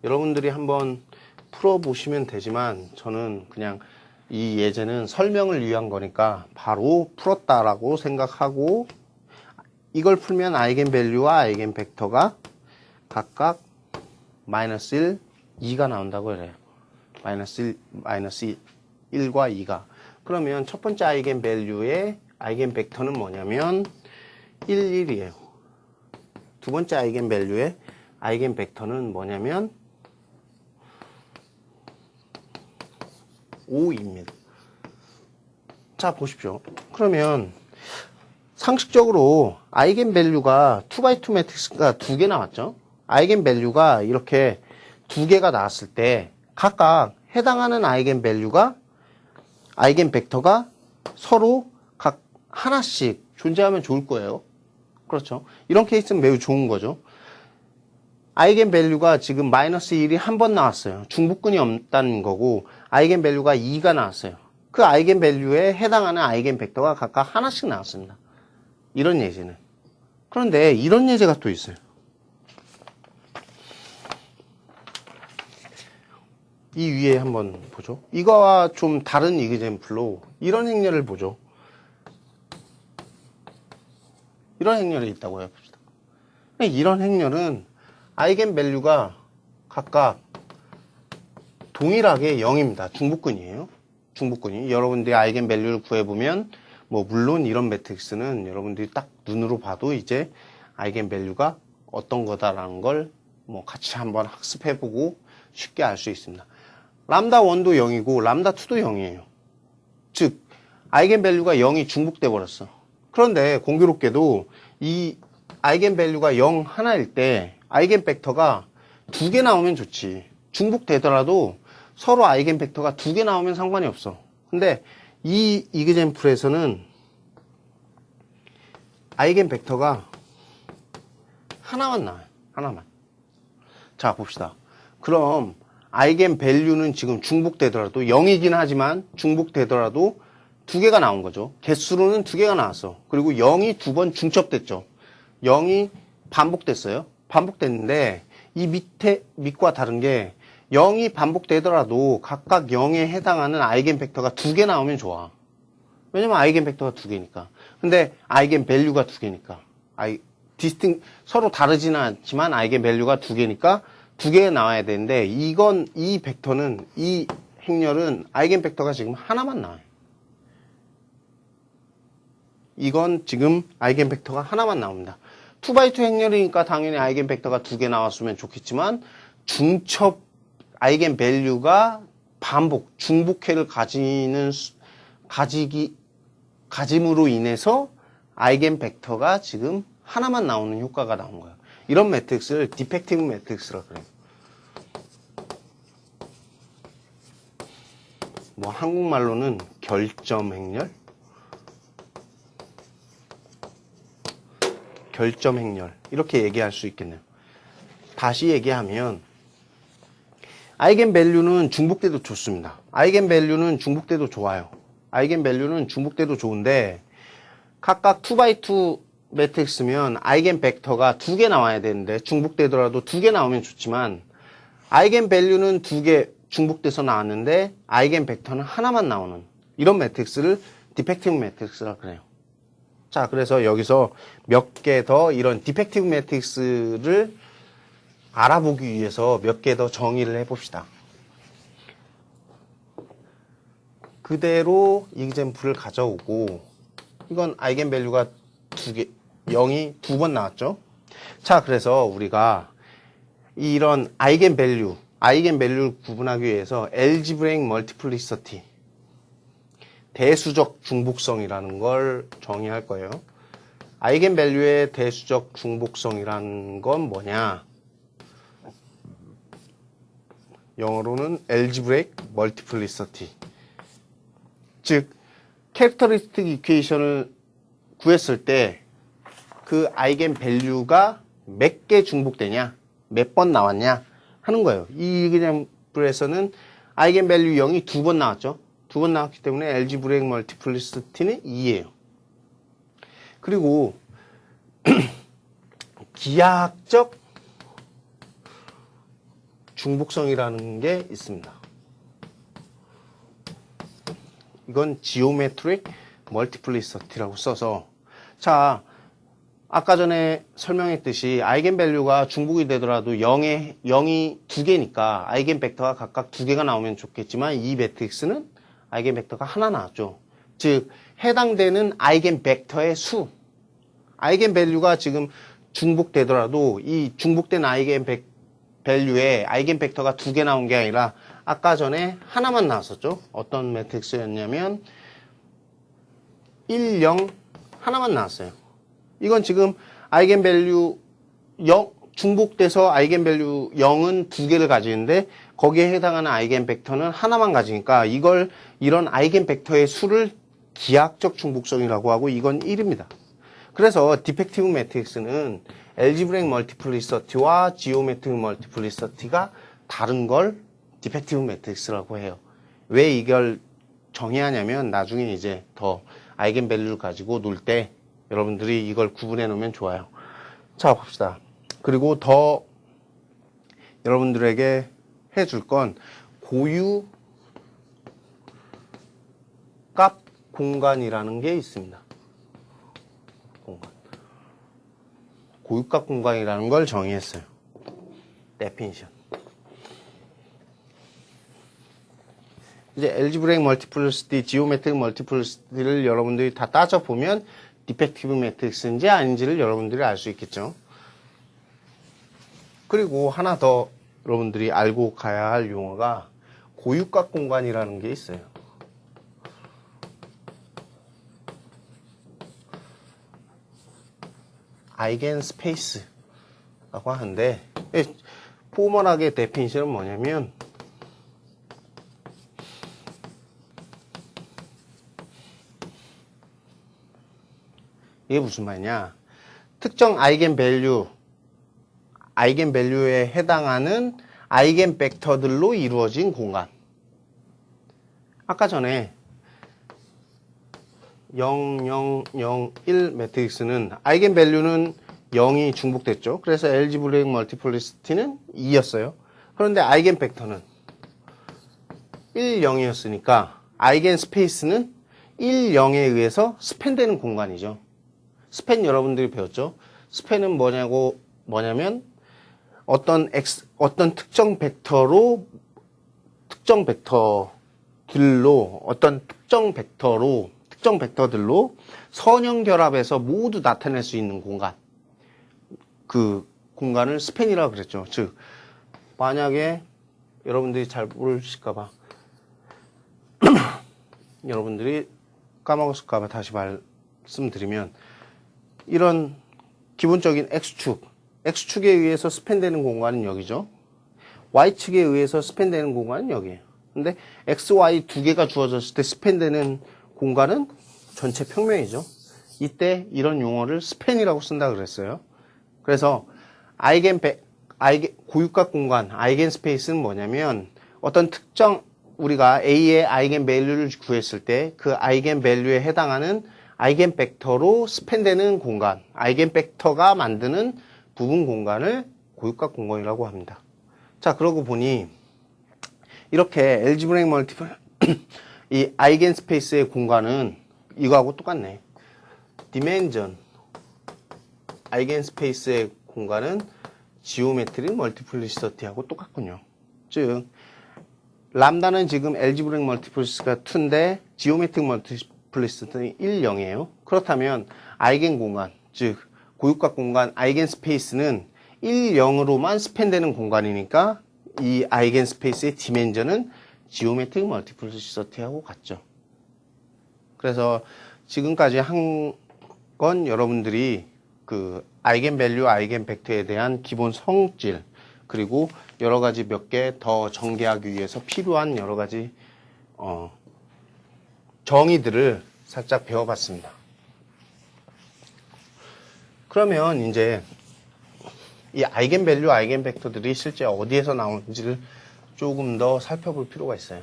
여러분들이 한번 풀어보시면 되지만 저는 그냥 이 예제는 설명을 위한 거니까 바로 풀었다라고 생각하고 이걸 풀면 아이겐 밸류와 아이겐 벡터가 각각 -1, 2가 나온다고 그래요. 마이너스 1과 2가. 그러면 첫 번째 아이겐 밸류의 아이겐 벡터는 뭐냐면 1, 1이에요. 두 번째 아이겐 밸류의 아이겐 벡터는 뭐냐면 5입니다. 자, 보십시오. 그러면 상식적으로 아이겐 밸류가 2x2 매트릭스가 2개 나왔죠. 아이겐 밸류가 이렇게 2개가 나왔을 때 각각 해당하는 아이겐 밸류가 아이겐 벡터가 서로 각 하나씩 존재하면 좋을 거예요. 그렇죠. 이런 케이스는 매우 좋은 거죠. 아이겐 밸류가 지금 마이너스 1이 한 번 나왔어요. 중복근이 없다는 거고, 아이겐 밸류가 2가 나왔어요. 그 아이겐 밸류에 해당하는 아이겐 벡터가 각각 하나씩 나왔습니다. 이런 예제는. 그런데 이런 예제가 또 있어요. 이 위에 한번 보죠. 이거와 좀 다른 이그젬플로 이런 행렬을 보죠. 이런 행렬이 있다고 해봅시다. 이런 행렬은 아이겐 밸류가 각각 동일하게 0입니다. 중복근이에요. 중복근이. 여러분들이 아이겐 밸류를 구해보면 뭐 물론 이런 매트릭스는 여러분들이 딱 눈으로 봐도 이제 아이겐 밸류가 어떤 거다라는 걸 뭐 같이 한번 학습해보고 쉽게 알 수 있습니다. 람다 1도 0이고 람다 2도 0이에요. 즉 아이겐 밸류가 0이 중복돼 버렸어. 그런데 공교롭게도 이 아이겐 밸류가 0 하나일 때 아이겐 벡터가 2개 나오면 좋지. 중복되더라도 서로 아이겐 벡터가 2개 나오면 상관이 없어. 근데 이 이그젬플에서는 아이겐 벡터가 하나만 나와요. 하나만. 자, 봅시다. 그럼 아이겐 밸류는 지금 중복되더라도 0이긴 하지만 중복되더라도 2개가 나온 거죠. 개수로는 2개가 나왔어. 그리고 0이 2번 중첩됐죠. 0이 반복됐어요. 반복됐는데 이 밑과 다른 게 0이 반복되더라도 각각 0에 해당하는 아이겐 벡터가 2개 나오면 좋아. 왜냐면 아이겐 벡터가 2개니까. 근데 아이겐 밸류가 2개니까. 서로 다르지는 않지만 아이겐 밸류가 2개니까 2개 나와야 되는데 이 벡터는 이 행렬은 아이겐 벡터가 지금 하나만 나와요. 이건 지금 아이겐 벡터가 하나만 나옵니다. 2x2 행렬이니까 당연히 아이겐 벡터가 2개 나왔으면 좋겠지만 중첩 아이겐 밸류가 반복, 중복해를 가짐으로 인해서 아이겐 벡터가 지금 하나만 나오는 효과가 나온 거예요. 이런 매트릭스를 디펙티브 매트릭스라고 그래요. 뭐 한국말로는 결점 행렬? 결점 행렬 이렇게 얘기할 수 있겠네요. 다시 얘기하면 아이겐 밸류는 중복돼도 좋습니다. 아이겐 밸류는 중복돼도 좋아요. 아이겐 밸류는 중복돼도 좋은데 각각 2x2 매트릭스면 아이겐 벡터가 2개 나와야 되는데 중복되더라도 2개 나오면 좋지만 아이겐 밸류는 2개 중복돼서 나왔는데 아이겐 벡터는 하나만 나오는 이런 매트릭스를 디펙티브 매트릭스라고 그래요. 자, 그래서 여기서 몇 개 더 이런 디펙티브 매트릭스를 알아보기 위해서 몇 개 더 정의를 해봅시다. 그대로 이그젬플을 가져오고 이건 아이겐 밸류가 2개, 0이 2번 나왔죠. 자, 그래서 우리가 이런 아이겐 밸류를 구분하기 위해서 알지브레이크 멀티플리시티 대수적 중복성이라는 걸 정의할 거예요. 아이겐 밸류의 대수적 중복성이라는 건 뭐냐? 영어로는 알지브레이크 멀티플리시티. 즉 캐릭터리스틱 이퀘이션을 구했을 때 그 아이겐 밸류가 몇 개 중복되냐, 몇 번 나왔냐 하는 거예요. 이 이그젬플에서는 아이겐 밸류 0이 2번 나왔죠. 2번 나왔기 때문에 알지브레이크 멀티플리시티는 2예요. 그리고 기하학적 중복성이라는 게 있습니다. 이건 지오메트릭 멀티플리시티라고 써서 자, 아까 전에 설명했듯이 아이겐밸류가 중복이 되더라도 0이 두 개니까 아이겐벡터가 각각 두 개가 나오면 좋겠지만 이 매트릭스는 아이겐벡터가 하나 나왔죠. 즉 해당되는 아이겐벡터의 수, 아이겐밸류가 지금 중복되더라도 이 중복된 아이겐밸류에 아이겐벡터가 두 개 나온 게 아니라 아까 전에 하나만 나왔었죠. 어떤 매트릭스였냐면 1, 0 하나만 나왔어요. 이건 지금 아이겐밸류 0, 중복돼서 아이겐밸류 0은 두 개를 가지는데 거기에 해당하는 아이겐벡터는 하나만 가지니까 이런 아이겐벡터의 수를 기하학적 중복성이라고 하고 이건 1입니다. 그래서 디펙티브 매트릭스는 엘지브레이크 멀티플리시티와 지오메트릭 멀티플리시티가 다른 걸 디펙티브 매트릭스라고 해요. 왜 이걸 정해야 하냐면 나중에 이제 더 아이겐밸류를 가지고 놀 때 여러분들이 이걸 구분해 놓으면 좋아요. 자, 봅시다. 그리고 더 여러분들에게 해줄 건 고유 값 공간이라는 게 있습니다. 고유값 공간이라는 걸 정의했어요. 데피니션. 이제 엘지브레이크 멀티플리시티, 지오메트릭 멀티플리시티를 여러분들이 다 따져보면 디펙티브 매트릭스인지 아닌지를 여러분들이 알 수 있겠죠. 그리고 하나 더 여러분들이 알고 가야 할 용어가 고유값 공간이라는 게 있어요. 아이겐 스페이스라고 하는데 포멀하게 데피니션은 뭐냐면 이게 무슨 말이냐? 특정 아이겐밸류에 해당하는 아이겐벡터들로 이루어진 공간. 아까 전에 0, 0, 0, 1 매트릭스는 아이겐밸류는 0이 중복됐죠. 그래서 엘지브레이크 멀티플리시티는 2였어요. 그런데 아이겐벡터는 1, 0이었으니까 아이겐 스페이스는 1, 0에 의해서 스팬되는 공간이죠. 스팬 여러분들이 배웠죠? 스팬은 뭐냐면 어떤 특정 벡터들로 선형 결합해서 모두 나타낼 수 있는 공간. 그 공간을 스팬이라고 그랬죠. 즉, 만약에 여러분들이 잘 모르실까봐 여러분들이 까먹었을까봐 다시 말씀드리면 이런 기본적인 X축에 의해서 스팬되는 공간은 여기죠. Y축에 의해서 스팬되는 공간은 여기에요. 근데 X, Y 두 개가 주어졌을 때 스팬되는 공간은 전체 평면이죠. 이때 이런 용어를 스팬이라고 쓴다 그랬어요. 그래서 고유값 공간, 아이겐 스페이스는 뭐냐면 어떤 특정 우리가 A의 아이겐 밸류를 구했을 때 그 아이겐 밸류에 해당하는 아이겐 벡터로 스팬되는 공간, 아이겐 벡터가 만드는 부분 공간을 고유값 공간이라고 합니다. 자, 그러고 보니 이렇게 엘지브레이크 멀티플 이 아이겐 스페이스의 공간은 이거하고 똑같네. 디멘전 아이겐 스페이스의 공간은 지오메트릭 멀티플리시티하고 똑같군요. 즉 람다는 지금 엘지브레이크 멀티플리시티가 2인데 지오메트릭 멀티플리시티는 1, 0이에요. 그렇다면 아이겐 공간, 즉 고유값 공간 아이겐 스페이스는 1, 0으로만 스팬되는 공간이니까 이 아이겐 스페이스의 디멘전은 지오메트릭 멀티플리시티하고 같죠. 그래서 지금까지 한 건 여러분들이 그 아이겐 밸류, 아이겐 벡터에 대한 기본 성질, 그리고 여러 가지 몇 개 더 전개하기 위해서 필요한 여러 가지 정의들을 살짝 배워봤습니다. 그러면 이제 이 아이겐 밸류, 아이겐 벡터들이 실제 어디에서 나오는지를 조금 더 살펴볼 필요가 있어요.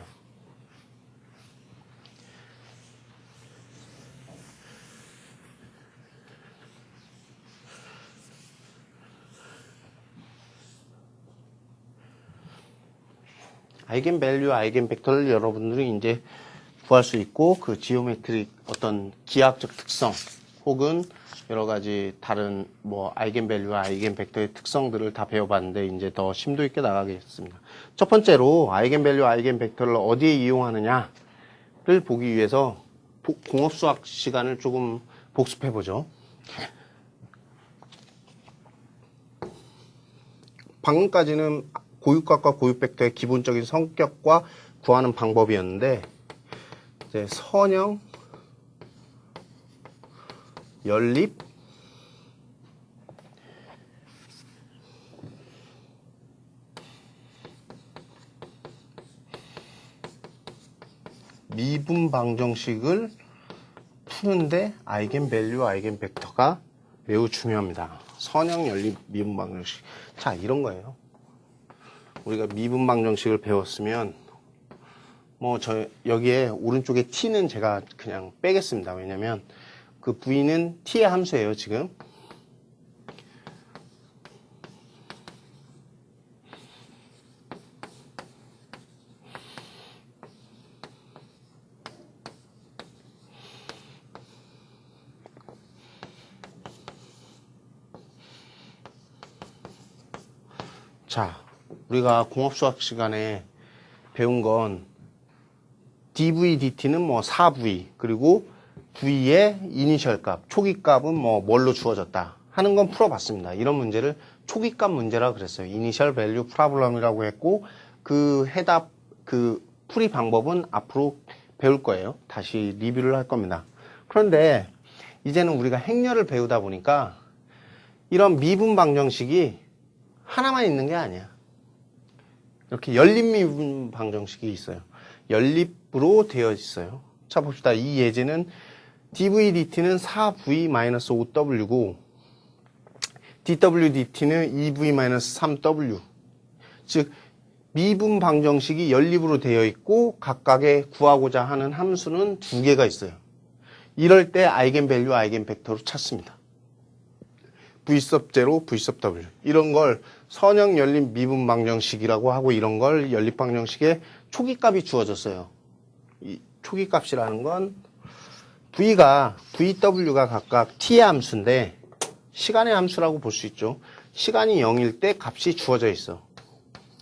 아이겐 밸류, 아이겐 벡터를 여러분들이 이제 구할 수 있고 그 지오메트릭 어떤 기하학적 특성 혹은 여러 가지 다른 뭐 아이겐밸류와 아이겐벡터의 특성들을 다 배워봤는데 이제 더 심도 있게 나가겠습니다. 첫 번째로 아이겐밸류, 아이겐벡터를 어디에 이용하느냐를 보기 위해서 공업수학 시간을 조금 복습해보죠. 방금까지는 고유값과 고유벡터의 기본적인 성격과 구하는 방법이었는데 이제 선형, 연립, 미분 방정식을 푸는데 아이겐밸류, 아이겐벡터가 매우 중요합니다. 선형, 연립, 미분 방정식. 자, 이런 거예요. 우리가 미분 방정식을 배웠으면 뭐 여기에 오른쪽에 t는 제가 그냥 빼겠습니다. 왜냐면 그 v는 t의 함수예요, 지금. 자, 우리가 공업수학 시간에 배운 건 dv, dt는 뭐 4v, 그리고 v의 이니셜 값, 초기 값은 뭐 뭘로 주어졌다 하는 건 풀어봤습니다. 이런 문제를 초기 값 문제라고 그랬어요. 이니셜 밸류 프로블럼이라고 했고 그 해답, 그 풀이 방법은 앞으로 배울 거예요. 다시 리뷰를 할 겁니다. 그런데 이제는 우리가 행렬을 배우다 보니까 이런 미분 방정식이 하나만 있는 게 아니야. 이렇게 연립 미분 방정식이 있어요. 연립으로 되어 있어요. 자, 봅시다. 이 예제는 dv, dt는 4v-5w고 dw, dt는 2v-3w. 즉, 미분 방정식이 연립으로 되어 있고 각각의 구하고자 하는 함수는 두 개가 있어요. 이럴 때 아이겐밸류, 아이겐벡터로 찾습니다. v sub 0, v sub w. 이런 걸 선형 연립 미분 방정식이라고 하고 이런 걸 연립 방정식에 초기값이 주어졌어요. 이 초기값이라는 건 VW가 각각 t의 함수인데 시간의 함수라고 볼 수 있죠. 시간이 0일 때 값이 주어져 있어.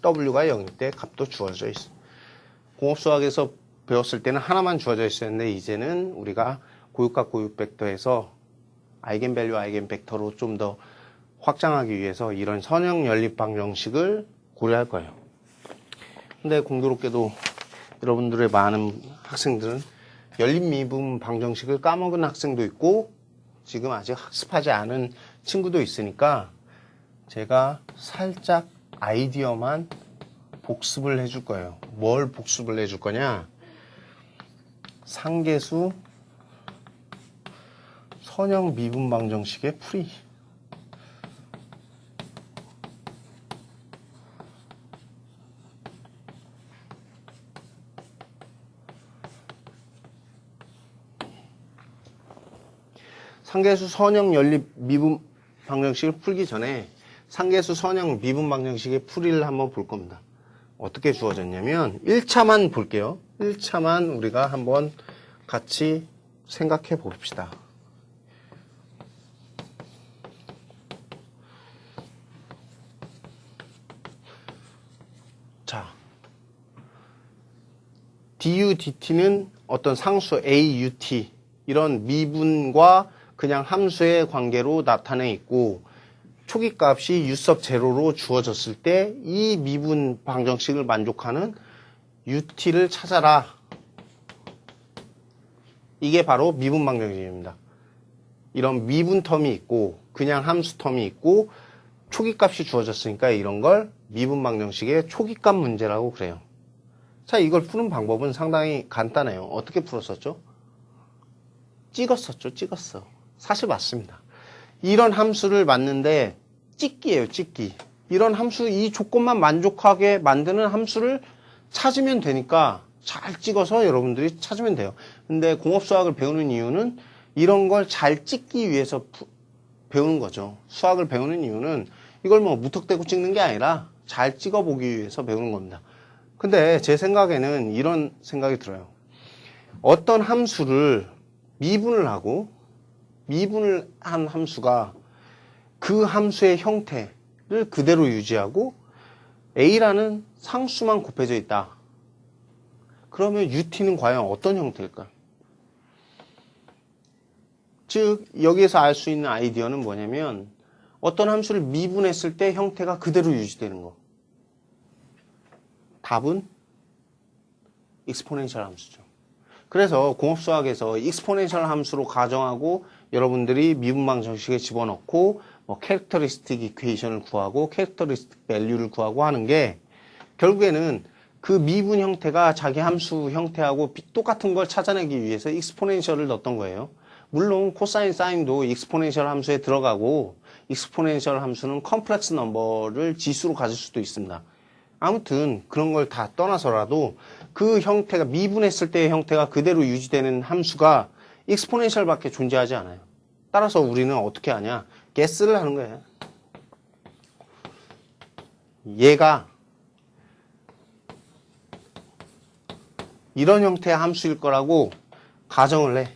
W가 0일 때 값도 주어져 있어. 공업수학에서 배웠을 때는 하나만 주어져 있었는데 이제는 우리가 고유값, 고유벡터에서 아이겐밸류, 아이겐벡터로 좀 더 확장하기 위해서 이런 선형 연립 방정식을 고려할 거예요. 근데 공교롭게도 여러분들의 많은 학생들은 연립 미분 방정식을 까먹은 학생도 있고 지금 아직 학습하지 않은 친구도 있으니까 제가 살짝 아이디어만 복습을 해줄 거예요. 뭘 복습을 해줄 거냐? 상계수 선형 미분 방정식의 풀이. 상계수 선형 연립 미분 방정식을 풀기 전에 상계수 선형 미분 방정식의 풀이를 한번 볼 겁니다. 어떻게 주어졌냐면 1차만 볼게요. 1차만 우리가 한번 같이 생각해 봅시다. 자, du, dt는 어떤 상수 a, ut 이런 미분과 그냥 함수의 관계로 나타내 있고 초기값이 u sub 0로 주어졌을 때 이 미분 방정식을 만족하는 ut를 찾아라. 이게 바로 미분 방정식입니다. 이런 미분 텀이 있고 그냥 함수 텀이 있고 초기값이 주어졌으니까 이런 걸 미분 방정식의 초기값 문제라고 그래요. 자, 이걸 푸는 방법은 상당히 간단해요. 어떻게 풀었었죠? 찍었어. 사실 맞습니다. 이런 함수를 맞는데 찍기예요, 찍기. 이런 함수, 이 조건만 만족하게 만드는 함수를 찾으면 되니까 잘 찍어서 여러분들이 찾으면 돼요. 근데 공업수학을 배우는 이유는 이런 걸 잘 찍기 위해서 배우는 거죠. 수학을 배우는 이유는 이걸 뭐 무턱대고 찍는 게 아니라 잘 찍어보기 위해서 배우는 겁니다. 근데 제 생각에는 이런 생각이 들어요. 어떤 함수를 미분을 하고 미분을 한 함수가 그 함수의 형태를 그대로 유지하고 A라는 상수만 곱해져 있다. 그러면 UT는 과연 어떤 형태일까? 즉 여기에서 알 수 있는 아이디어는 뭐냐면 어떤 함수를 미분했을 때 형태가 그대로 유지되는 거. 답은 익스포넨셜 함수죠. 그래서 공업수학에서 익스포넨셜 함수로 가정하고 여러분들이 미분방 정식에 집어넣고 뭐 캐릭터리스틱 이퀘이션을 구하고 캐릭터리스틱 밸류를 구하고 하는 게 결국에는 그 미분 형태가 자기 함수 형태하고 똑같은 걸 찾아내기 위해서 익스포넨셜을 넣었던 거예요. 물론 코사인, 사인도 익스포넨셜 함수에 들어가고 익스포넨셜 함수는 컴플렉스 넘버를 지수로 가질 수도 있습니다. 아무튼 그런 걸 다 떠나서라도 그 형태가 미분했을 때의 형태가 그대로 유지되는 함수가 익스포넨셜밖에 존재하지 않아요. 따라서 우리는 어떻게 하냐? guess를 하는 거예요. 얘가 이런 형태의 함수일 거라고 가정을 해.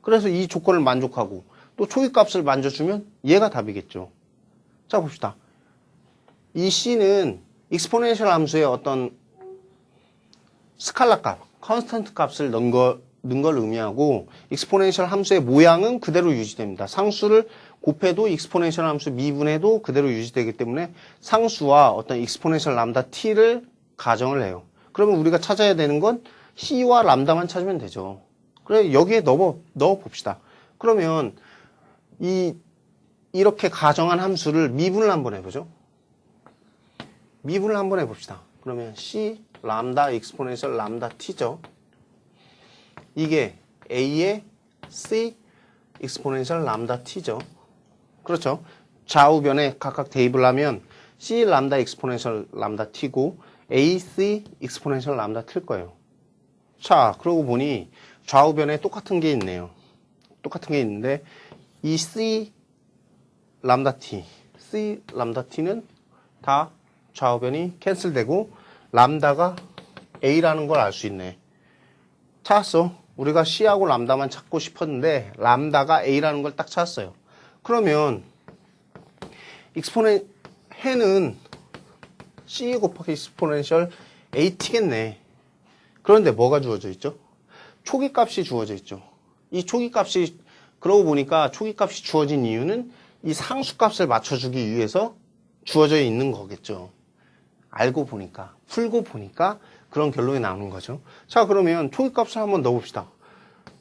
그래서 이 조건을 만족하고 또 초기값을 만져주면 얘가 답이겠죠. 자 봅시다. 이 C는 익스포넨셜 함수의 어떤 스칼라 값, 컨스턴트 값을 넣은 걸 의미하고 익스포넨셜 함수의 모양은 그대로 유지됩니다. 상수를 곱해도 익스포넨셜 함수 미분해도 그대로 유지되기 때문에 상수와 어떤 익스포넨셜 람다 t를 가정을 해요. 그러면 우리가 찾아야 되는 건 C와 람다만 찾으면 되죠. 그래 여기에 넣어 봅시다. 그러면 이렇게 가정한 함수를 미분을 한번 해보죠. 미분을 한번 해봅시다. 그러면 C 람다 익스포넨셜 람다 t죠. 이게 A의 C 익스포넨셜 람다 t죠. 그렇죠. 좌우변에 각각 대입을 하면 C 람다 익스포넨셜 람다 t고 AC 익스포넨셜 람다 t일 거예요. 자, 그러고 보니 좌우변에 똑같은 게 있네요. 똑같은 게 있는데 이 C 람다 t는 다 좌우변이 캔슬되고 람다가 A라는 걸 알 수 있네. 찾았어. 우리가 C하고 람다만 찾고 싶었는데 람다가 A라는 걸 딱 찾았어요. 그러면 해는 C 곱하기 익스포넨셜 AT겠네. 그런데 뭐가 주어져 있죠? 초기값이 주어져 있죠. 이 초기값이 그러고 보니까 초기값이 주어진 이유는 이 상수값을 맞춰주기 위해서 주어져 있는 거겠죠. 알고 보니까, 풀고 보니까 그런 결론이 나오는 거죠. 자, 그러면 초기값을 한번 넣어봅시다.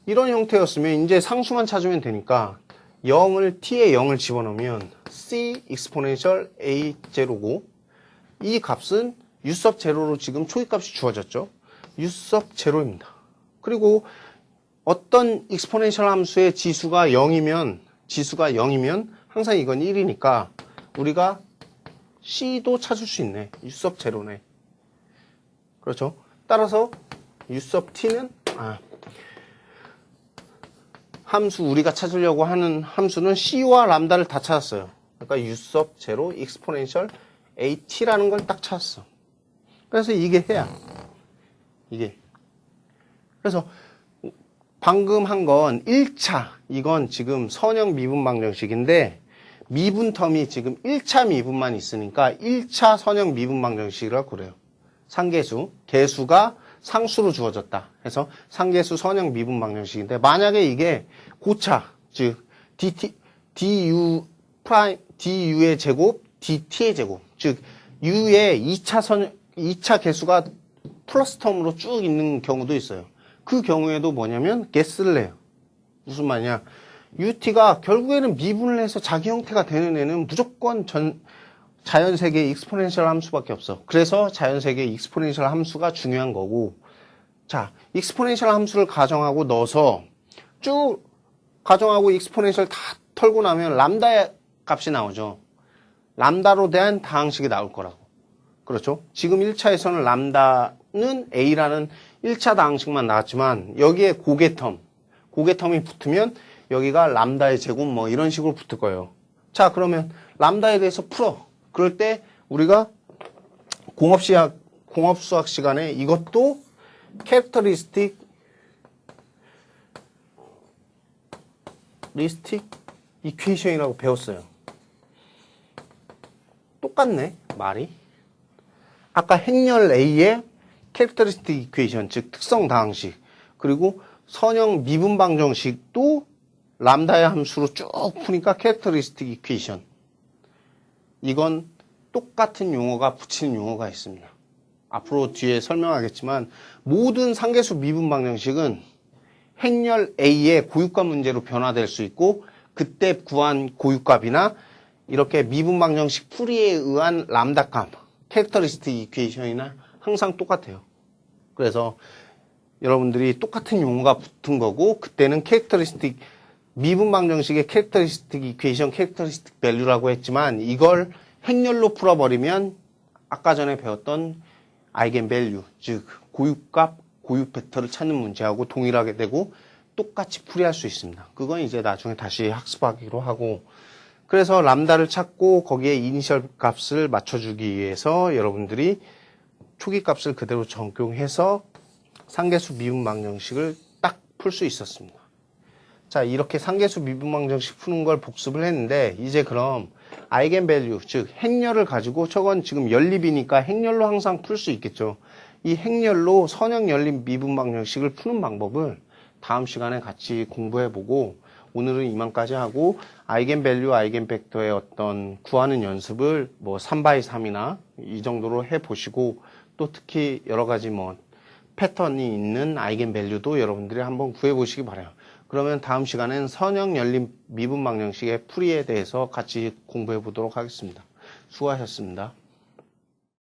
이런 형태였으면 이제 상수만 찾으면 되니까 t에 0을 집어넣으면 C 익스포넨셜 A0고 이 값은 U sub 0로 지금 초기값이 주어졌죠. U sub 0입니다. 그리고 어떤 익스포넨셜 함수의 지수가 0이면 항상 이건 1이니까 우리가 C도 찾을 수 있네. U sub 0네. 그렇죠. 따라서 U sub t는 함수 우리가 찾으려고 하는 함수는 C와 람다를 다 찾았어요. 그러니까 U sub 0 익스포넨셜 AT라는 걸 딱 찾았어. 그래서 이게 해야. 그래서 방금 한 건 1차. 이건 지금 선형 미분 방정식인데 미분 텀이 지금 1차 미분만 있으니까 1차 선형 미분 방정식이라고 그래요. 상계수, 개수가 상수로 주어졌다 해서 상계수 선형 미분 방정식인데 만약에 이게 고차, 즉 du의 제곱, dt의 제곱, 즉 u의 2차 개수가 플러스 텀으로 쭉 있는 경우도 있어요. 그 경우에도 뭐냐면 guess를 해요. 무슨 말이냐? UT가 결국에는 미분을 해서 자기 형태가 되는 애는 무조건 자연세계의 익스포넨셜 함수밖에 없어. 그래서 자연세계의 익스포넨셜 함수가 중요한 거고, 자, 익스포넨셜 함수를 가정하고 넣어서 쭉 가정하고 익스포넨셜 다 털고 나면 람다의 값이 나오죠. 람다로 대한 다항식이 나올 거라고. 그렇죠? 지금 1차에서는 람다는 A라는 1차 다항식만 나왔지만 여기에 고개텀이 붙으면 여기가 람다의 제곱 뭐 이런 식으로 붙을 거예요. 자, 그러면 람다에 대해서 풀어. 그럴 때 우리가 공업수학 시간에 이것도 캐릭터리스틱 캐릭터리스틱 이퀘이션이라고 배웠어요. 똑같네, 말이. 아까 행렬 A의 캐릭터리스틱 이퀘이션, 즉 특성 다항식, 그리고 선형 미분 방정식도 람다의 함수로 쭉 푸니까 캐릭터리스틱 이퀘이션. 이건 똑같은 용어가 붙이는 용어가 있습니다. 앞으로 뒤에 설명하겠지만 모든 상계수 미분 방정식은 행렬 A의 고유값 문제로 변화될 수 있고 그때 구한 고유값이나 이렇게 미분 방정식 풀이에 의한 람다값, 캐릭터리스틱 이퀘이션이나 항상 똑같아요. 그래서 여러분들이 똑같은 용어가 붙은 거고 그때는 캐릭터리스틱 미분 방정식의 캐릭터리스틱 이퀘이션, 캐릭터리스틱 밸류라고 했지만 이걸 행렬로 풀어버리면 아까 전에 배웠던 아이겐 밸류, 즉 고유값, 고유 벡터를 찾는 문제하고 동일하게 되고 똑같이 풀이할 수 있습니다. 그건 이제 나중에 다시 학습하기로 하고 그래서 람다를 찾고 거기에 이니셜 값을 맞춰주기 위해서 여러분들이 초기 값을 그대로 적용해서 상계수 미분 방정식을 딱 풀 수 있었습니다. 자, 이렇게 상계수 미분 방정식 푸는 걸 복습을 했는데 이제 그럼 아이겐 밸류, 즉 행렬을 가지고 저건 지금 연립이니까 행렬로 항상 풀 수 있겠죠. 이 행렬로 선형 연립 미분 방정식을 푸는 방법을 다음 시간에 같이 공부해보고 오늘은 이만까지 하고 아이겐 밸류, 아이겐 벡터의 어떤 구하는 연습을 뭐 3x3이나 이 정도로 해보시고 또 특히 여러 가지 뭐 패턴이 있는 아이겐 밸류도 여러분들이 한번 구해보시기 바라요. 그러면 다음 시간엔 선형 연립 미분 방정식의 풀이에 대해서 같이 공부해 보도록 하겠습니다. 수고하셨습니다.